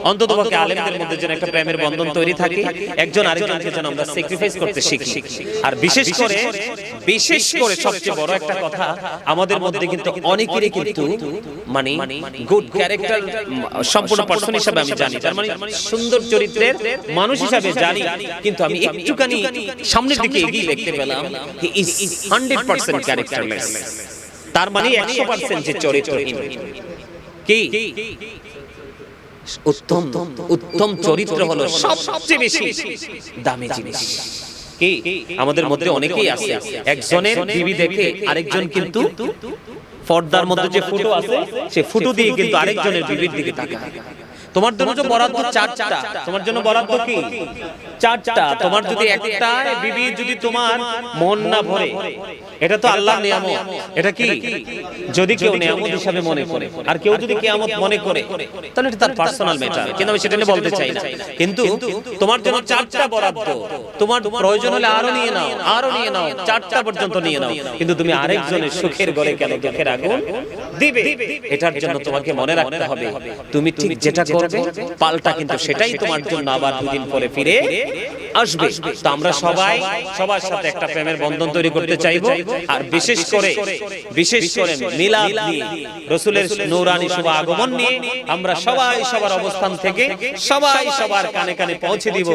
অন্ততপক্ষে আলেমদের মধ্যে যেন একটা প্রেমের বন্ধন তৈরি থাকে, একজন আরেকজনকে যেন আমরা স্যাক্রিফাইস করতে শিখি। আর বিশেষ করে সবচেয়ে বড় একটা কথা, আমাদের মধ্যে কিন্তু অনেকেরই কিন্তু মানে গুড ক্যারেক্টার সম্পূর্ণ পারসন হিসেবে আমি জানি, তার মানে সুন্দর চরিত্রের মানুষ হিসেবে জানি, কিন্তু আমি একটুখানি সামনের দিকে এগিয়ে দেখতে পেলাম হি ইজ 100% ক্যারেক্টারলেস। তার মানে 100% যে চরিত্রহীন। কি উত্তম চরিত্র হলো সবচেয়ে বেশি দামি জিনিস। কি আমাদের মধ্যে অনেকেই আছে, একজনের বিবি দেখে আরেকজন কিন্তু পর্দার মধ্যে যে ফুটো আছে সে ফুটো দিয়ে কিন্তু আরেকজনের বিবির দিকে তাকায়। তোমার জন্য তো বরাদ্দ 4টা, তোমার জন্য বরাদ্দ কি 4টা। তোমার যদি একটা বিবি যদি তোমার মন না ভরে, এটা তো আল্লাহর নিয়ামত। এটা কি যদি কেউ নিয়ামত হিসাবে মনে করে, আর কেউ যদি কিয়ামত মনে করে, তাহলে এটা তার পার্সোনাল ম্যাটার, কিন্তু আমি সেটা নিয়ে বলতে চাই না। কিন্তু তোমার জন্য 4টা বরাদ্দ, তোমার প্রয়োজন হলে আরো নিয়ে নাও, আরো নিয়ে নাও, 4টা পর্যন্ত নিয়ে নাও, কিন্তু তুমি আরেকজনের সুখের ঘরে কেন দুঃখের আগুন দিবে? এটার জন্য তোমাকে মনে রাখতে হবে, তুমি ঠিক যেটা করবে পাল্টা কিন্তু সেটাই তোমার জন্য আবার দুদিন পরে ফিরে আসবে। তো আমরা সবাই সবার সাথে একটা প্রেমের বন্ধন তৈরি করতে চাইবো, আর বিশেষ করে মিলাদ নিয়ে, রাসূলের নূরানি শুভ আগমন নিয়ে আমরা সবাই সবার অবস্থান থেকে সবাই সবার কানে কানে পৌঁছে দিব,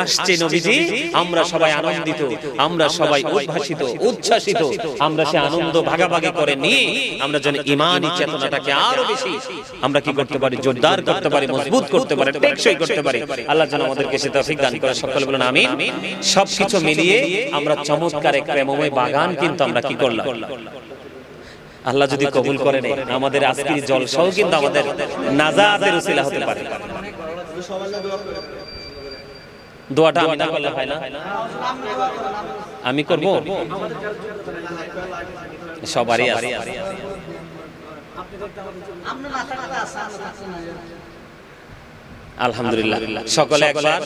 আসছে নবীজি। আমরা সবাই আনন্দিত, আমরা সবাই উদ্ভাসিত, উচ্ছ্বাসিত, আমরা সে আনন্দ ভাগাভাগি করে নিয়ে আমরা যেন ঈমানি চেতনাটাকে আরো বেশি আমরা কি করতে পারি, জোরদার করতে পারি, মজবুত করতে পারি, টেকসই করতে পারি। আল্লাহ যেন আমাদেরকে সে তৌফিক দান করে। সকলে বলেন আমিন। সবকিছু মিলিয়ে আমরা চমৎকার এক প্রেমময় বাগান কিন্তু আমরা কি করলাম। আল্লাহ যদি কবুল করে নেয়, আমাদের আজকের জলসাও কিন্তু আমাদের নাজাতের উসিলা হতে পারে। দোয়াটা আমি না করলে হয় না, আমি করব, সবারই আছে। আলহামদুলিল্লাহ, সকলে একবার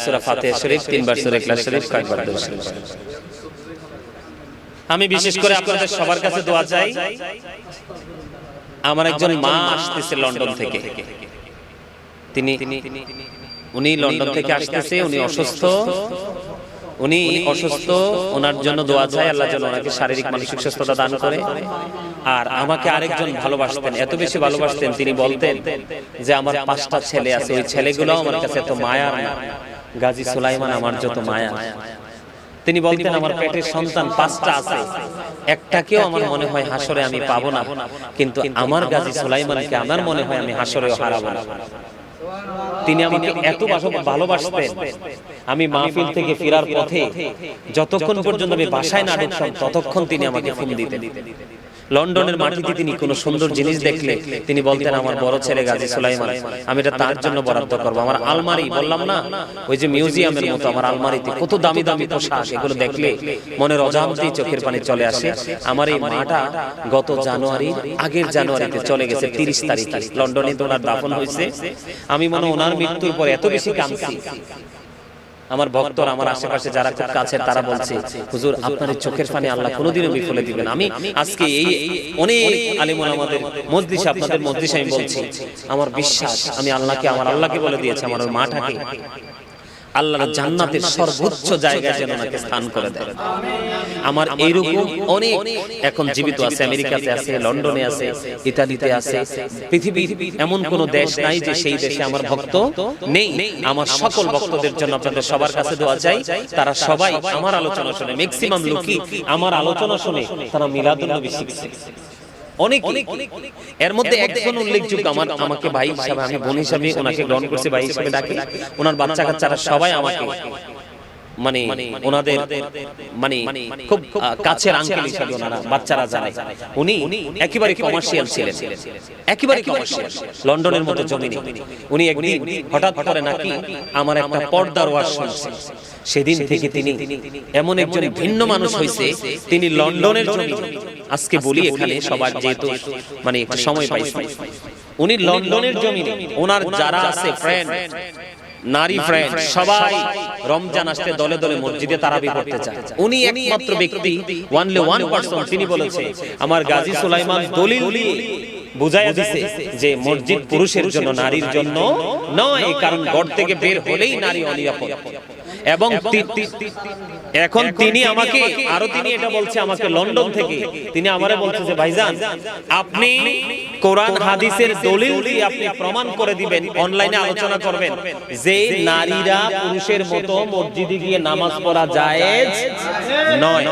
সূরা ফাতিহা শরীফ, 3 বার সূরা ইখলাস শরীফ, কয়েকবার দরুদ শরীফ। আমি বিশেষ করে আপনাদের সবার কাছে দোয়া চাই। আমার একজন মা আসতেছে লন্ডন থেকে, উনি লন্ডন থেকে আসতেছে, উনি অসুস্থ, ওনার জন্য দোয়া চাই, আল্লাহ যেন ওনাকে শারীরিক মানসিক সুস্থতা দান করে। আর আমাকে আরেকজন ভালোবাসতেন, এত বেশি ভালোবাসতেন, তিনি বলতেন যে আমার 5টা ছেলে আছে, ওই ছেলেগুলো আমার কাছে এত মায়ার না, গাজী সুলাইমান আমার যত মায়া। তিনি বলতেন আমার পেটের সন্তান 5টা আছে, একটাকেও আমার মনে হয় হাসরে আমি পাবো না, কিন্তু আমার গাজী সুলাইমানকে আমার মনে হয় আমি হাসরেও হারাবো না। তিনি আমাকে এত ভালোবাসতেন, আমি মাহফিল থেকে ফেরার পথে যতক্ষণ পর্যন্ত আমি বাসায় না ঢুকতাম ততক্ষণ তিনি আমাকে ফোন দিতেন। লন্ডনের মাটিতে তিনি কোনো সুন্দর জিনিস দেখলে তিনি বলতেন আমার বড় ছেলে গাজী সুলাইমান, আমি এটা তার জন্য বরাদ্দ করবো। আমার আলমারি, বললাম না ওই যে মিউজিয়ামের মতো, আমার আলমারিতে কত দামি দামি পোশাক, এগুলো দেখলে মনের অজান্তেই চোখের পানি চলে আসে। আমার এই মাটা গত আগের জানুয়ারিতে চলে গেছে, 30 তারিখে লন্ডনে ওনার দাফন হয়েছে। আমি মনে ওনার মৃত্যুর পর এত বেশি কাঁদছি, আমার ভক্তরা, আমার আশেপাশে যারা খুব কাছের, তারা বলছে হুজুর আপনার এই চোখের পানি আল্লাহ কোনোদিনও বিফলে দিবেন। আমি আজকে এই অনেক আলেম ওলামাদের মজলিসে, আপনাদের মজলিসে আমি বলছি, আমার বিশ্বাস, আমি আমার আল্লাহকে বলে দিয়েছি, আমার ওই মাটাকে আল্লাহর জান্নাতের সর্বোচ্চ জায়গায় যেন ওনাকে স্থান করে দেয়। আমার এইরকম অনেক এখন জীবিত আছে, আমেরিকাতে আছে, লন্ডনে আছে, ইতালিতে আছে, পৃথিবীর এমন কোন দেশ নাই যে সেই দেশে আমার ভক্ত নেই। আমার সকল ভক্তদের জন্য আপনাদের সবার কাছে দোয়া চাই, তারা সবাই আমার আলোচনা শুনে, ম্যাক্সিমাম লোকই আমার আলোচনা শুনে তারা মিলাদুন নবী শিখছে। অনেক এর মধ্যে একজন উল্লেখযোগ্য, আমাকে ভাই হিসাবে, আমি বোন হিসাবে ওনাকে গ্রহণ করছি, ভাই হিসাবে ডাকি, ওনার বাচ্চা কাচ্চারা সবাই আমাকে মানে ওনাদের মানে খুব কাছের আঙ্কেল হিসাবে ওনারা বাচ্চারা জানে। উনি একেবারে কমার্শিয়াল ছিলেন, একেবারে কমার্শিয়াল, লন্ডনের মতো জমিনে। উনি একদিন হঠাৎ করে নাকি আমার একটা পর্দার ওয়াজ শুনছেন। সেদিন থেকে তিনি এমন একজন ভিন্ন মানুষ হয়েছে, তিনি লন্ডনের জমিনে, আজকে বলি এখানে সবার যেহেতু মানে একটু সময় পাইছে, উনি লন্ডনের জমিনে ওনার যারা আছে ফ্রেন্ড, নারী ফ্রেন্ড, সবাই রমজান আসতে দলে দলে মসজিদে তারাবি পড়তে চায়। উনি একমাত্র ব্যক্তি, ওয়ানলি ওয়ান পারসন, তিনি বলেছে আমার গাজী সুলাইমান দলিল দিয়ে বুঝাইয়া দিছে যে মসজিদ পুরুষের জন্য, নারীর জন্য নয়, কারণ ঘর থেকে বের হলেই নারী অনিরাপদ। এবং এখন তিনি আমাকে আরো, তিনি এটা বলছে আমাকে লন্ডন থেকে, তিনি আমারে বলছে যে ভাইজান আপনি কোরআন হাদিসের দলিল দিয়ে আপনি প্রমাণ করে দিবেন, অনলাইনে আলোচনা করবেন যে নারীরা পুরুষের মতো মসজিদে গিয়ে নামাজ পড়া জায়েজ নয়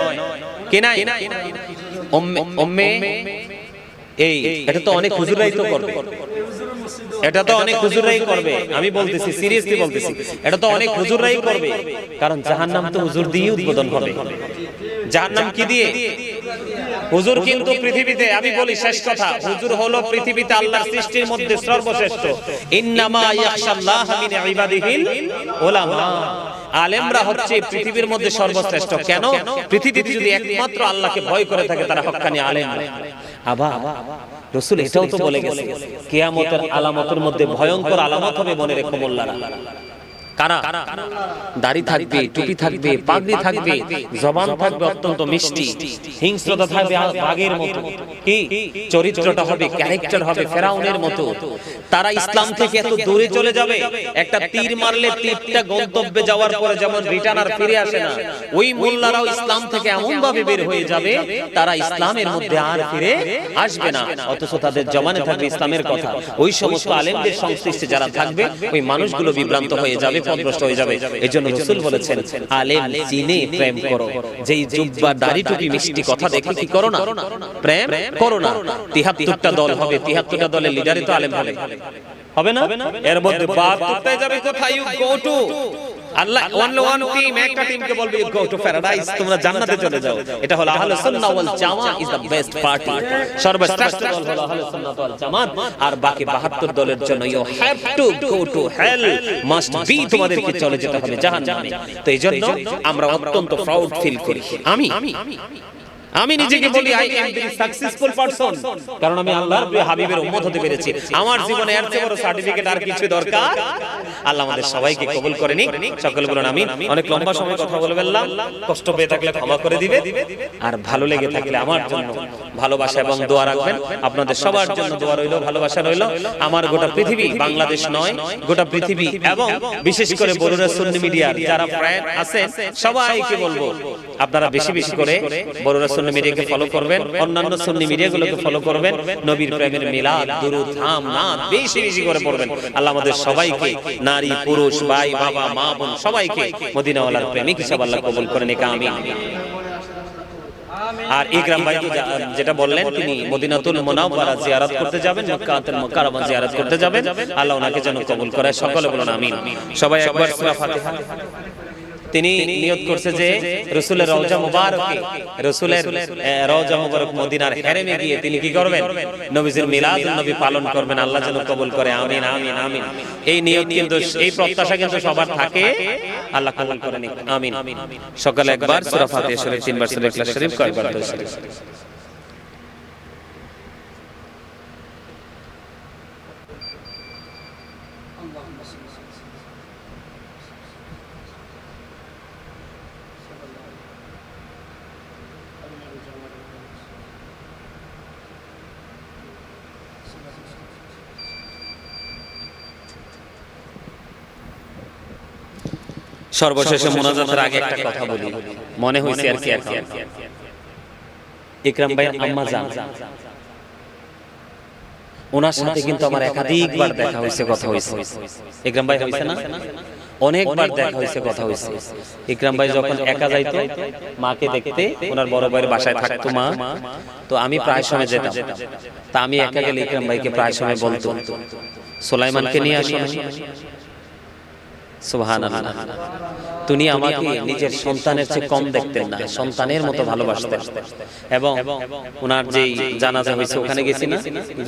কি নাই? এই এটা তো অনেক হুজুরাই তো করবে, এটা তো অনেক হুজুরাই করবে, আমি বলতেছি, সিরিয়াসলি বলতেছি, এটা তো অনেক হুজুরাই করবে, কারণ জাহান্নাম তো হুজুর দিয়ে উদ্বোধন হবে। জাহান্নাম কি দিয়ে? হুজুর কিন্তু পৃথিবীতে, আমি বলি শেষ কথা, হুজুর হলো পৃথিবীতে আল্লাহর সৃষ্টির মধ্যে সর্বশ্রেষ্ঠ। ইন্নামা ইয়াখশাল্লাহ মিন ইবাদিহিল উলামা, আলেমরা হচ্ছে পৃথিবীর মধ্যে সর্বশ্রেষ্ঠ। কেন? পৃথিবীতে যদি একমাত্র আল্লাহকে ভয় করে থাকে তারা হক্কানি আলেম। আবার রাসূল এটাও তো বলে গেছে, কিয়ামতের আলামতের মধ্যে ভয়ঙ্কর আলামত হবে, মনে রেখো মোল্লারা। কারা? দাড়ি থাকবে, টুপি থাকবে, পাগড়ি থাকবে, জবান থাকবে অত্যন্ত মিষ্টি, হিংস্রতা থাকবে বাঘের মতো, কি চরিত্রটা হবে, ক্যারেক্টার হবে ফেরাউনের মতো। তারা ইসলাম থেকে এত দূরে চলে যাবে, একটা তীর মারলে তীরটা গন্তব্যে যাওয়ার পরে যেমন রিটার্ন আর ফিরে আসে না, ওই মোল্লারাও ইসলাম থেকে এমন ভাবে বের হয়ে যাবে তারা ইসলামের মধ্যে আর ফিরে আসবে না, অথচ তাদের জমানে থাকবে ইসলামের কথা। ওই সমস্ত আলেমদের সংশ্লিষ্টে যারা থাকবে, ওই মানুষগুলো বিভ্রান্ত হয়ে যাবে, পথভ্রষ্ট হয়ে যাবে। এজন্য রাসূল বলেছেন আলেম চিনে প্রেম করো, যেই জুব্বা দাড়ি টুপি মিষ্টি কথা দেখে কি করো না, প্রেম করো না। ৭৩টা দল হবে, ৭৩টা দলের লিডারই তো আলেম হবে না? এর মধ্যে ৭২টায় যাবে কোথায়? You go to Allah, only one team, একটা টিমকে বলবে you go to paradise, তোমরা জান্নাতে চলে যাও। এটা হলো আহলুস সুন্নাহ ওয়াল জামাত is the best party, সর্বশ্রেষ্ঠ দল হলো আহলুস সুন্নাহ ওয়াল জামাত। আর বাকি ৭২ দলের জন্য you have to go to hell, must be, তোমাদেরকে চলে যেতে হবে জাহান্নামে। তো এইজন্য আমরা অত্যন্ত প্রাউড ফিল করি। আমি নিজেকে বলি I am very successful person, কারণ আমি আল্লাহর প্রিয় হাবিবের উম্মত হতে পেরেছি। আমার জীবনে এর চেয়ে বড় সার্টিফিকেট আর কিছু দরকার? আল্লাহ আমাদের সবাইকে কবুল করে নিক, সকলে বলুন আমিন। অনেক লম্বা সময় কথা বলে ফেললাম, কষ্ট পেয়ে থাকলে ক্ষমা করে দিবেন, আর ভালো লেগে থাকলে আমার জন্য ভালোবাসা এবং দোয়া রাখবেন। আপনাদের সবার জন্য দোয়া রইল, ভালোবাসা রইল। আমার গোটা পৃথিবী, বাংলাদেশ নয় গোটা পৃথিবী, এবং বিশেষ করে বরুড়া সুন্নি মিডিয়ার যারা ফ্রেন্ড আছেন সবাইকে বলবো আপনারা বেশি বেশি করে বরুড়া সুন্নি মিডিয়াকে ফলো করবেন, অন্যান্য সুন্নি মিডিয়াগুলোকে ফলো করবেন, নবীর প্রেমের মিলাদ, দুরূদ, হামদ বেশি বেশি করে পড়বেন। আল্লাহ আমাদের সবাইকে, নারী পুরুষ, ভাই বাবা মা বোন সবাইকে মদিনাওয়ালার প্রেমিক হিসেবে আল্লাহ কবুল করে নিক, আমিন। আর ইকরাম ভাই যেটা বললেন, তিনি মদিনাতুল মুনাওয়ারা জিয়ারত করতে যাবেন, মক্কাতুল মুকাররমা জিয়ারত করতে যাবেন, আল্লাহ ওনাকে যেন কবুল করে, সকলে বলুন আমিন। সবাই একবার সূরা ফাতিহা। তিনি নিয়ত করছে যে রাসূলের রওজা মুবারকে, রাসূলের রওজা মুবারক মদিনার হেরেমে গিয়ে তিনি কি করবেন? নবীজির মিলাদুন নবী পালন করবেন। আল্লাহ যেন কবুল করে, আমিন আমিন আমিন। এই নিয়ত কিন্তু, এই প্রত্যাশা কিন্তু সবার থাকে, আল্লাহ কবুল করে নিক, আমিন। সকালে একবার সূরা ফাতিহা শরীফ, 3 বার সূরা ইখলাস শরীফ, কয়েকবার দরুদ শরীফ। সর্বশেষে মোনাজাতের আগে একটা কথা বলি, মনে হয়েছে আর কি, ইকরাম ভাই আম্মা জান, ওনার সাথে কিন্তু আমার একাধিকবার দেখা হয়েছে, কথা হয়েছে। ইকরাম ভাই হয়েছে না, অনেকবার দেখা হয়েছে, কথা হয়েছে। ইকরাম ভাই যখন একা যাইতো মাকে দেখতে, ওনার বড় ভাইয়ের বাসায় থাকতো মা, তো আমি প্রায় সময় যেতাম। তা আমি একা গেলে ইকরাম ভাইকে প্রায় সময় বলতো, সুলাইমানকে নিয়ে আসো। সুবহানাল্লাহ। তিনি আমাকে নিজের সন্তানের চেয়ে কম দেখতেন না, সন্তানের মতো ভালোবাসতেন। এবং ওনার যেই জানাজা হয়েছে ওখানে গেছি না,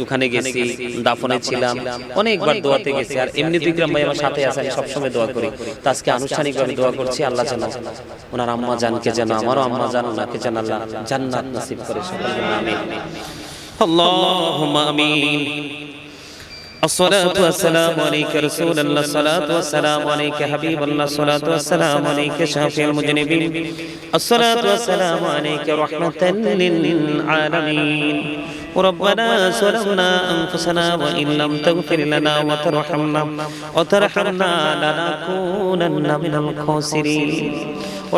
ওখানে গেছি, দাফনে ছিলাম, অনেকবার দোয়াতে গেছি। আর এমনি ইকরাম ভাই আমার সাথে আছে, আমি সবসময় দোয়া করি। তো আজকে আনুষ্ঠানিকভাবে দোয়া করছি, আল্লাহ যেন ওনার আম্মা জানকে, যেন আমারও আম্মা জান, ওনাকে যেন আল্লাহ জান্নাত নসিব করে। সকল আমিন, আল্লাহুম্মা আমিন। الصلاة والسلام عليك رسول الله، الصلاة والسلام عليك حبيب الله، الصلاة والسلام عليك شافي المذنبين، الصلاة والسلام عليك رحمة للعالمين. ربنا ظلمنا أنفسنا وإن لم تغفر لنا وترحمنا لنكونن من الخاسرين.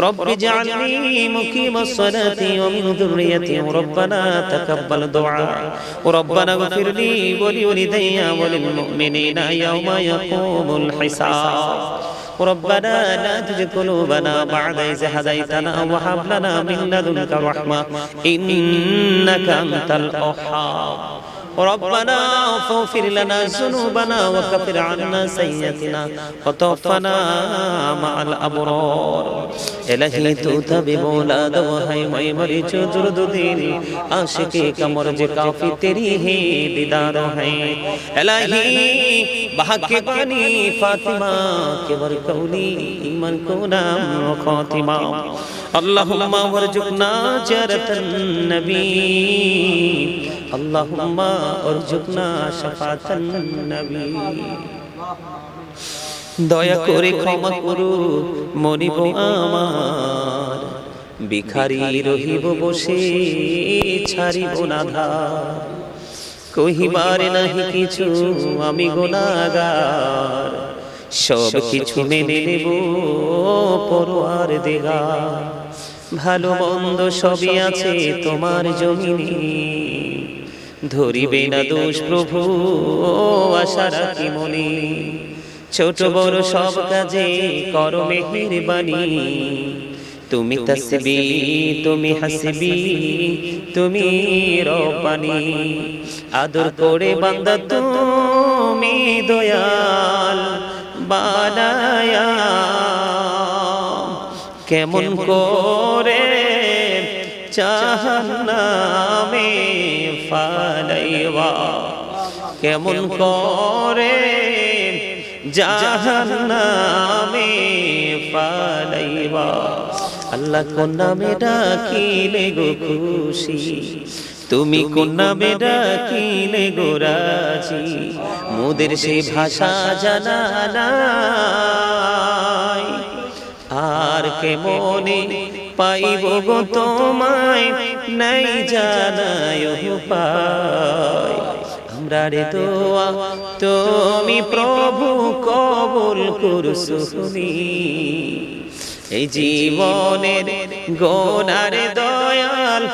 رب اجعلني مقيم الصلاة ومن ذريتي، ربنا تقبل دعاء، ربنا اغفر لي ولوالدي وللمؤمنين يوم يقوم الحساب. ربنا لا تزغ قلوبنا بعد إذ هديتنا وهب لنا من لدنك رحمة إنك أنت الوهاب. ربنا اغفر لنا ذنوبنا وكفر عنا سيئاتنا وتوفنا مع الأبرار. إلهي تطبب أولاد وهي मरी जो जुर्द दिल आशिकी कमर जे काफी तेरी ही दीदार है. इलाही बहके बानी फातिमा के वर कौली ईमान को नाम खातिमा. अल्लाहुम्मा वरजुकना जरतन नबी, अल्लाहुम्मा वरजुकना शफातन नबी. দয়া করে ক্ষমা করো মনিব আমার, ভিখারি রহিব বসে ছাড়িব না ধার. কহিবার নাহি কিছু আমি গুনাহগার, সব কিছু মেনে নেব পরওয়ার দিগার. ভালো মন্দ সবই আছে তোমার জমিনে, ধরিবে না দোষ প্রভু আশা রাখি মনে. ছোট বড় সব কাজে করো মেহেরবানি, তুমি তাসবিহ তুমি হাসবি তুমি রব্বানি. আদর করে বান্দা তুমি দয়াল বানায়া, কেমন করে জাহান্নামে ফালাইবা, কেমন করে জাহান্নামে ফালাইবা. আল্লাহ কোন নামে ডাকিলে গো খুশি, তুমি কোন নামে ডাকিলে গো রাজি. মোদের সেই ভাষা জানা নাই, আর কে মনে পাইব গো তোমায়, নাই জানায় উপায়. আমরা রে দোয়া তুমি প্রভু কবুল করুনি, এই জীবনের গোনার দয়াল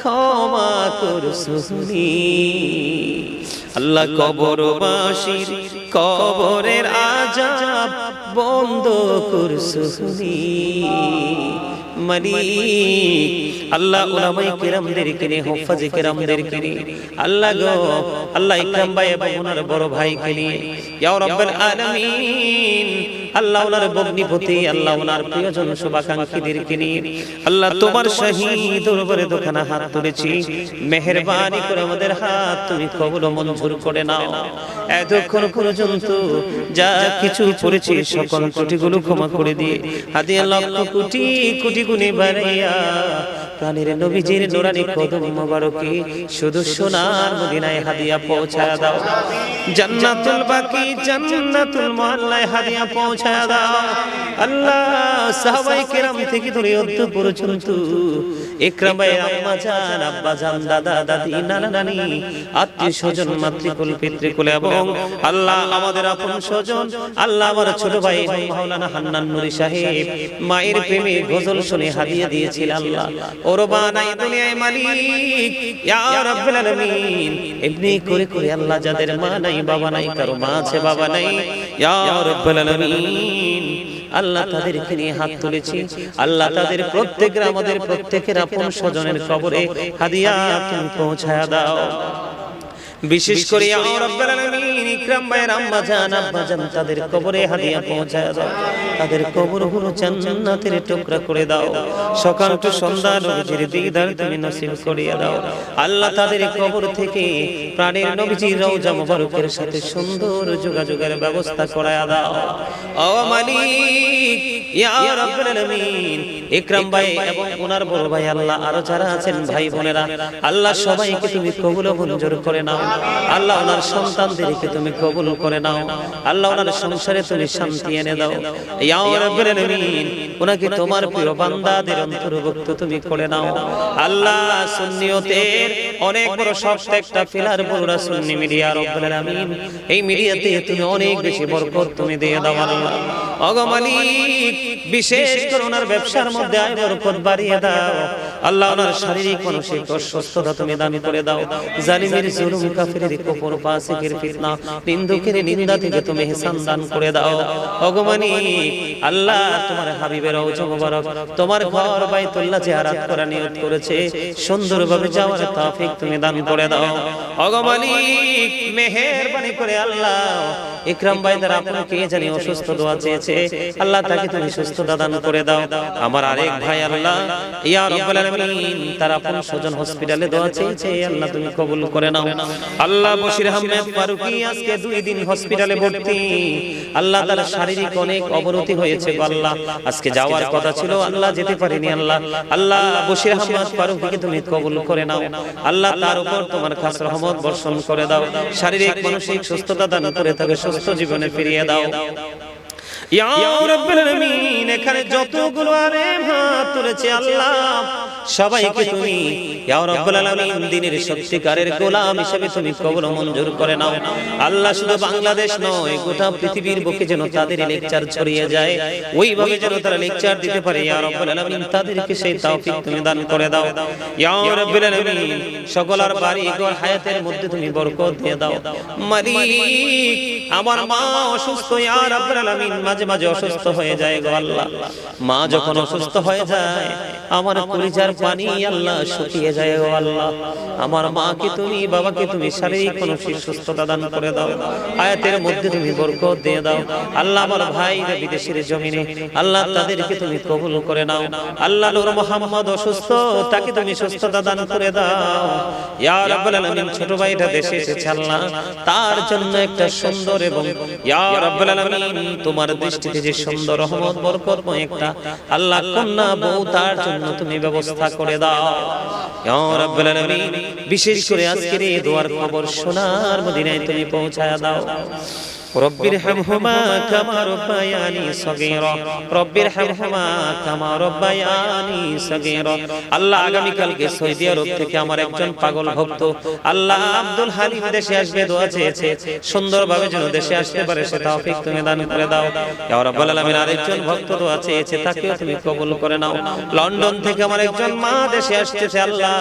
ক্ষমা করুনি. আল্লাহ কবরবাসীর কবরের আযাব বন্ধ করুনি মালিক. আল্লাহ উলামায়ে কেরামদেরকে নিয়ে, হুফাজে কেরামদেরকে নিয়ে, আল্লাহ গো আল্লাহ ইকরাম ভাই এবং ওনার বড় ভাইকে নিয়ে, ইয়া রাব্বুল আলামিন আল্লাহ ওনার ভগ্নিপতি, আল্লাহ ওনার প্রিয়জন শুভাকাঙ্ক্ষীদেরকে নিয়ে আল্লাহ তোমার শাহী দরবারে দোখানা হাত তুলেছি. মেহেরবানি করে আমাদের হাত তুমি কবুল ও মঞ্জুর করে নাও. এতক্ষণ পর্যন্ত যা কিছু করেছি সকল ত্রুটিগুলো ক্ষমা করে দিয়ে হাদিয়া লক্ষ কোটি কোটি গুণে বাড়াইয়া প্রাণের নবীজির নুরানি কদম মোবারকে শুধু সোনার মদিনায় হাদিয়া পৌঁছায়া দাও. জান্নাতুল বাকি জান্নাতুল মুআল্লায় হাদিয়া পৌঁছায়া দাও. আল্লাহ সাহাবায়ে কেরাম থেকে ধরে অদ্য পর্যন্ত ইকরাম ভাই আম্মা জান আব্বা জান দাদা দাদি নানা নানি আত্মীয় স্বজন মাতৃকুল পিতৃকুল এবং আল্লাহ আমাদের আপন স্বজন আল্লাহ আমার ছোট ভাই মাওলানা হান্নান নুরি সাহেব মায়ের প্রেমে গজল শুনে হাদিয়া দিয়েছিল আল্লাহ ওর বানাই দুনিয়ায় মালিক ইয়া রাব্বুল আলামিন এমনি করে করে আল্লাহ যাদের মা নাই বাবা নাই কারো মা আছে বাবা নাই ইয়া রাব্বুল আলামিন আল্লাহ তাদেরকে নিয়ে হাত তুলেছি আল্লাহ তাদের প্রত্যেকের আমাদের প্রত্যেকের আপন স্বজনের কবরে হাদিয়া তুমি পৌঁছায়া দাও বিশেষ করে ইয়া রাব্বুল আলামিন ইকরাম ভাইয়ের আম্মা জান আব্বা জান তাদের কবরে হাদিয়া পৌঁছায়া দাও তাদের কবরগুলো জান্নাতের টুকরা করে দাও সকাল থেকে সন্ধ্যা নবীজির দিদার তুমি নসিব করিয়া দাও আল্লাহ তাদের কবর থেকে প্রাণের নবীজির রওজা মুবারকের সাথে সুন্দর যোগাযোগের ব্যবস্থা করায়া দাও ও মালিক ইয়া রাব্বুল আলামিন ইকরাম ভাই এবং ওনার বড় ভাই আল্লাহ আরো যারা আছেন ভাই বোনেরা আল্লাহ সবাইকে তুমি কবুল ও মঞ্জুর করে নাও আল্লাহ ওনার সন্তানদেরকে তুমি কবুল করে নাও আল্লাহ ওনার সংসারে তুমি শান্তি এনে দাও ইয়া রাব্বুল আলামিন ওনাকে তোমার প্রিয় বান্দাদের অন্তর্ভুক্ত তুমি করে নাও আল্লাহ সুন্নিয়তের অনেক বড় শক্ত একটা পিলার বড়রা সুন্নি মিডিয়া রাব্বুল আলামিন এই মিডিয়াতে তুমি অনেক বেশি বরকত তুমি দিয়ে দাও আল্লাহ ওগো মালিক বিশেষ করে ওনার ব্যবসার মধ্যে আয় বরকত বাড়িয়ে দাও আল্লাহ ওনার শারীরিক মানসিক সুস্থতা তুমি দান করে দাও জালিমের জুলুম কাফিরের কুফর ফাসিকের ফিতনা নিন্দুকের নিন্দা থেকে তুমি ihsan দান করে দাও ওগো মালিক আল্লাহ তোমার হাবিবের রওজা মুবারক তোমার ঘর বাইতুল্লাহ জিয়ারত করার নিয়ত করেছে সুন্দরভাবে যাওয়ার তৌফিক তুমি দান করে দাও ওগো মালিক মেহেরবানি করে আল্লাহ ইকরাম ভাই তার আপনাকে জানি অসুস্থ দোয়া চেয়েছে আল্লাহ তাকে তুমি সুস্থতা দান করে দাও আমার আরেক ভাই আল্লাহ ইয়া রাব্বুল আলামিন তার আপন স্বজন হসপিটালে দোয়া চেয়েছে আল্লাহ তুমি কবুল করে নাও আল্লাহ বশির আহমেদ ফারুকী আজকে 2 দিন হসপিটালে ভর্তি আল্লাহ তার শারীরিক অনেক অবনতি হয়েছে আল্লাহ আজকে যাওয়ার কথা ছিল আল্লাহ যেতে পারেনি আল্লাহ আল্লাহ বশির আহমেদ ফারুকীকে তুমি কবুল করে নাও আল্লাহ তার উপর তোমার খাস রহমত বর্ষণ করে দাও শারীরিক মানসিক সুস্থতা দান করে তাকে সুস্থ জীবনে ফিরিয়ে দাও ইয়া রাব্বুল আলামিন এখানে যতগুলো আলেম হাত তুলেছে আল্লাহ সবাইকে তুমি ইয়া রাব্বুল আলামিন দ্বীনের সত্যিকারের গোলাম হিসেবে তুমি কবুল মঞ্জুর করে নাও আল্লাহ শুধু বাংলাদেশ নয় গোটা পৃথিবীর বুকে যেন তাদের লেকচার ছড়িয়ে যায় ওইভাবে যেন তারা লেকচার দিতে পারে ইয়া রাব্বুল আলামিন তাদেরকে সেই তৌফিক তুমি দান করে দাও ইয়া রাব্বুল আলামিন সকলের বাড়ি ঘর হায়াতের মধ্যে তুমি বরকত দিয়ে দাও মালিক আমার মা অসুস্থ ইয়া রাব্বুল আলামিন মাঝে মাঝে অসুস্থ হয়ে যায় গো আল্লাহ মা যখন অসুস্থ হয়ে যায় আমার কলিজার পানি আল্লাহ শুকিয়ে যায় গো আল্লাহ আমার মাকে তুমি বাবাকে তুমি শারীরিক মানসিক সুস্থতা দান করে দাও আয়াতের মধ্যে তুমি বরকত দিয়ে দাও আল্লাহ আমার ভাইরা বিদেশের জমিনে আল্লাহ তাদেরকে তুমি কবুল করে নাও আল্লাহ নূর মুহাম্মদ অসুস্থ তাকে তুমি সুস্থতা দান করে দাও ইয়া রাব্বুল আলামিন ছোট ভাইটা দেশে এসেছে আল্লাহ তার জন্য একটা সুন্দর এবং ইয়া রাব্বুল আলামিন তোমার দৃষ্টিতে যে সুন্দর রহমত বরকতময় একটা আল্লাহ কন্যা বউ তার জন্য তুমি ব্যবস্থা করে দাও ইয়া রাব্বুল আলামিন বিশেষ করে আজকের এই দোয়ার খবর সোনার মদিনায় তুমি পৌঁছায়া দাও رب ارحمهما كما ربياني صغيرا رب ارحمهما كما ربياني صغيرا আল্লাহ আগামী কালকে সৌদি আরব থেকে আমার একজন পাগল ভক্ত আল্লাহ আব্দুল হালিম দেশে আসবে দোয়া চেয়েছে সুন্দরভাবে যেন দেশে আসতে পারে সে তৌফিক তুমি দান করে দাও ইয়া রাব্বুল আলামিন আরেকজন ভক্ত দোয়া চেয়েছে তাকেও তুমি কবুল করে নাও লন্ডন থেকে আমার একজন মা দেশে আসছে আল্লাহ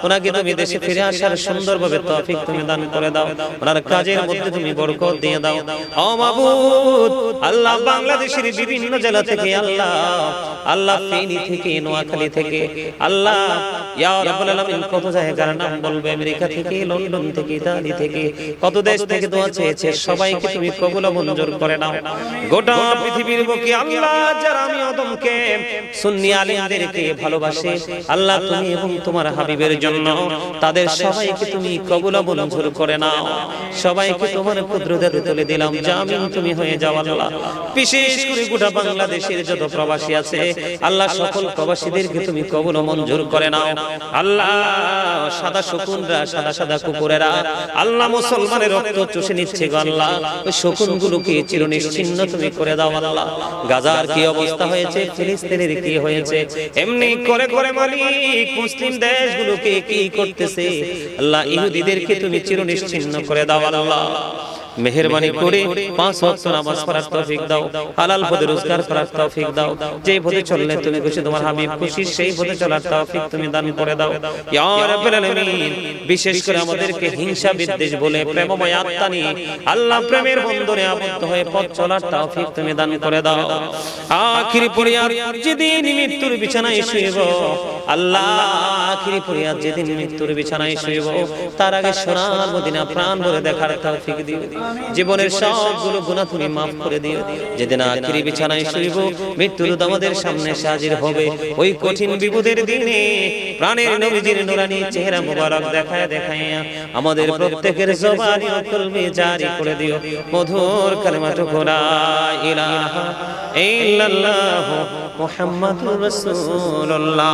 ওনাকে তুমি দেশে ফিরে আসার সুন্দরভাবে তৌফিক তুমি দান করে দাও ওনার কাজের মধ্যে তুমি বরকত দিয়ে দাও ও মাবুদ আল্লাহ বাংলাদেশের বিভিন্ন জেলা থেকে আল্লাহ আল্লাহ ফেনী থেকে নোয়াখালী থেকে আল্লাহ ইয়া রাব্বুল আলামিন কত জায়গার নাম বলবে আমেরিকা থেকে লন্ডন থেকে ইতালি থেকে কত দেশ থেকে দোয়া চেয়েছে সবাইকে তুমি কবুল মঞ্জুর করে নাও গোটা পৃথিবীর বুকে আল্লাহ যারা আমি আদমকে সুন্নি আলেমদেরকে ভালোবাসে আল্লাহ তুমি এবং তোমার হাবিবের জন্য তাদের সবাইকে তুমি কবুল মঞ্জুর করে নাও সবাইকে তোমার কুদরতে তুলে দিলাম দিলাম, জামিন তুমি হয়ে যাও আল্লাহ। বিশেষ করে গোটা বাংলাদেশের যত প্রবাসী আছে আল্লাহ, সকল প্রবাসীদেরকে তুমি কবুল ও মঞ্জুর করে নাও আল্লাহ। সাদা শকুনরা, সাদা সাদা কুকুরেরা আল্লাহ মুসলমানের রক্ত চুষে নিচ্ছে গো আল্লাহ, ওই শকুনগুলোকে চিরনিশ্চিহ্ন তুমি করে দাও আল্লাহ। গাজার কি অবস্থা হয়েছে, ফিলিস্তিনের কি হয়েছে, এমনি করে করে মালিক মুসলিম দেশগুলোকে কি করতেছে আল্লাহ, ইহুদিদেরকে তুমি চিরনিশ্চিহ্ন করে দাও আল্লাহ। মেহেরবানি করে 5 ওয়াক্ত নামাজ পড়ার তৌফিক দাও, হালাল পথে রোজগার করার তৌফিক দাও, যে পথে চললে তুমি খুশি, তোমার হাবিব খুশি, সেই পথে চলার তৌফিক তুমি দান করে দাও ইয়া রাব্বুল আলামিন। বিশেষ করে আমাদেরকে হিংসা বিদ্বেষ বলে প্রেমময় আত্মা নিয়ে আল্লাহ প্রেমের বন্ধনে আবদ্ধ হয়ে পথ চলার তৌফিক তুমি দান করে দাও। আখিরি ফরিয়াদ যেদিন মৃত্যুর বিছানায় শুইব আল্লাহ, আখিরি ফরিয়াদ যেদিন মৃত্যুর বিছানায় শুইব তার আগে সোনার মদিনা প্রাণ ভরে দেখার তৌফিক দিও, জীবনের সবগুলো গুনাহ তুমি মাফ করে দিও। যেদিন আখিরি বিছানায় শুইব মৃত্যুর আমাদের সামনে হাজির হবে, ওই কঠিন বিপদের দিনে প্রাণের নবীজির নূরানি চেহারা মুবারক দেখায় দেখায় আমাদের প্রত্যেকের জবানি ও কলবে জারি করে দিও মধুর কালিমাটুকু লা ইলাহা ইল্লাল্লাহ মুহাম্মাদুর রাসূলুল্লাহ।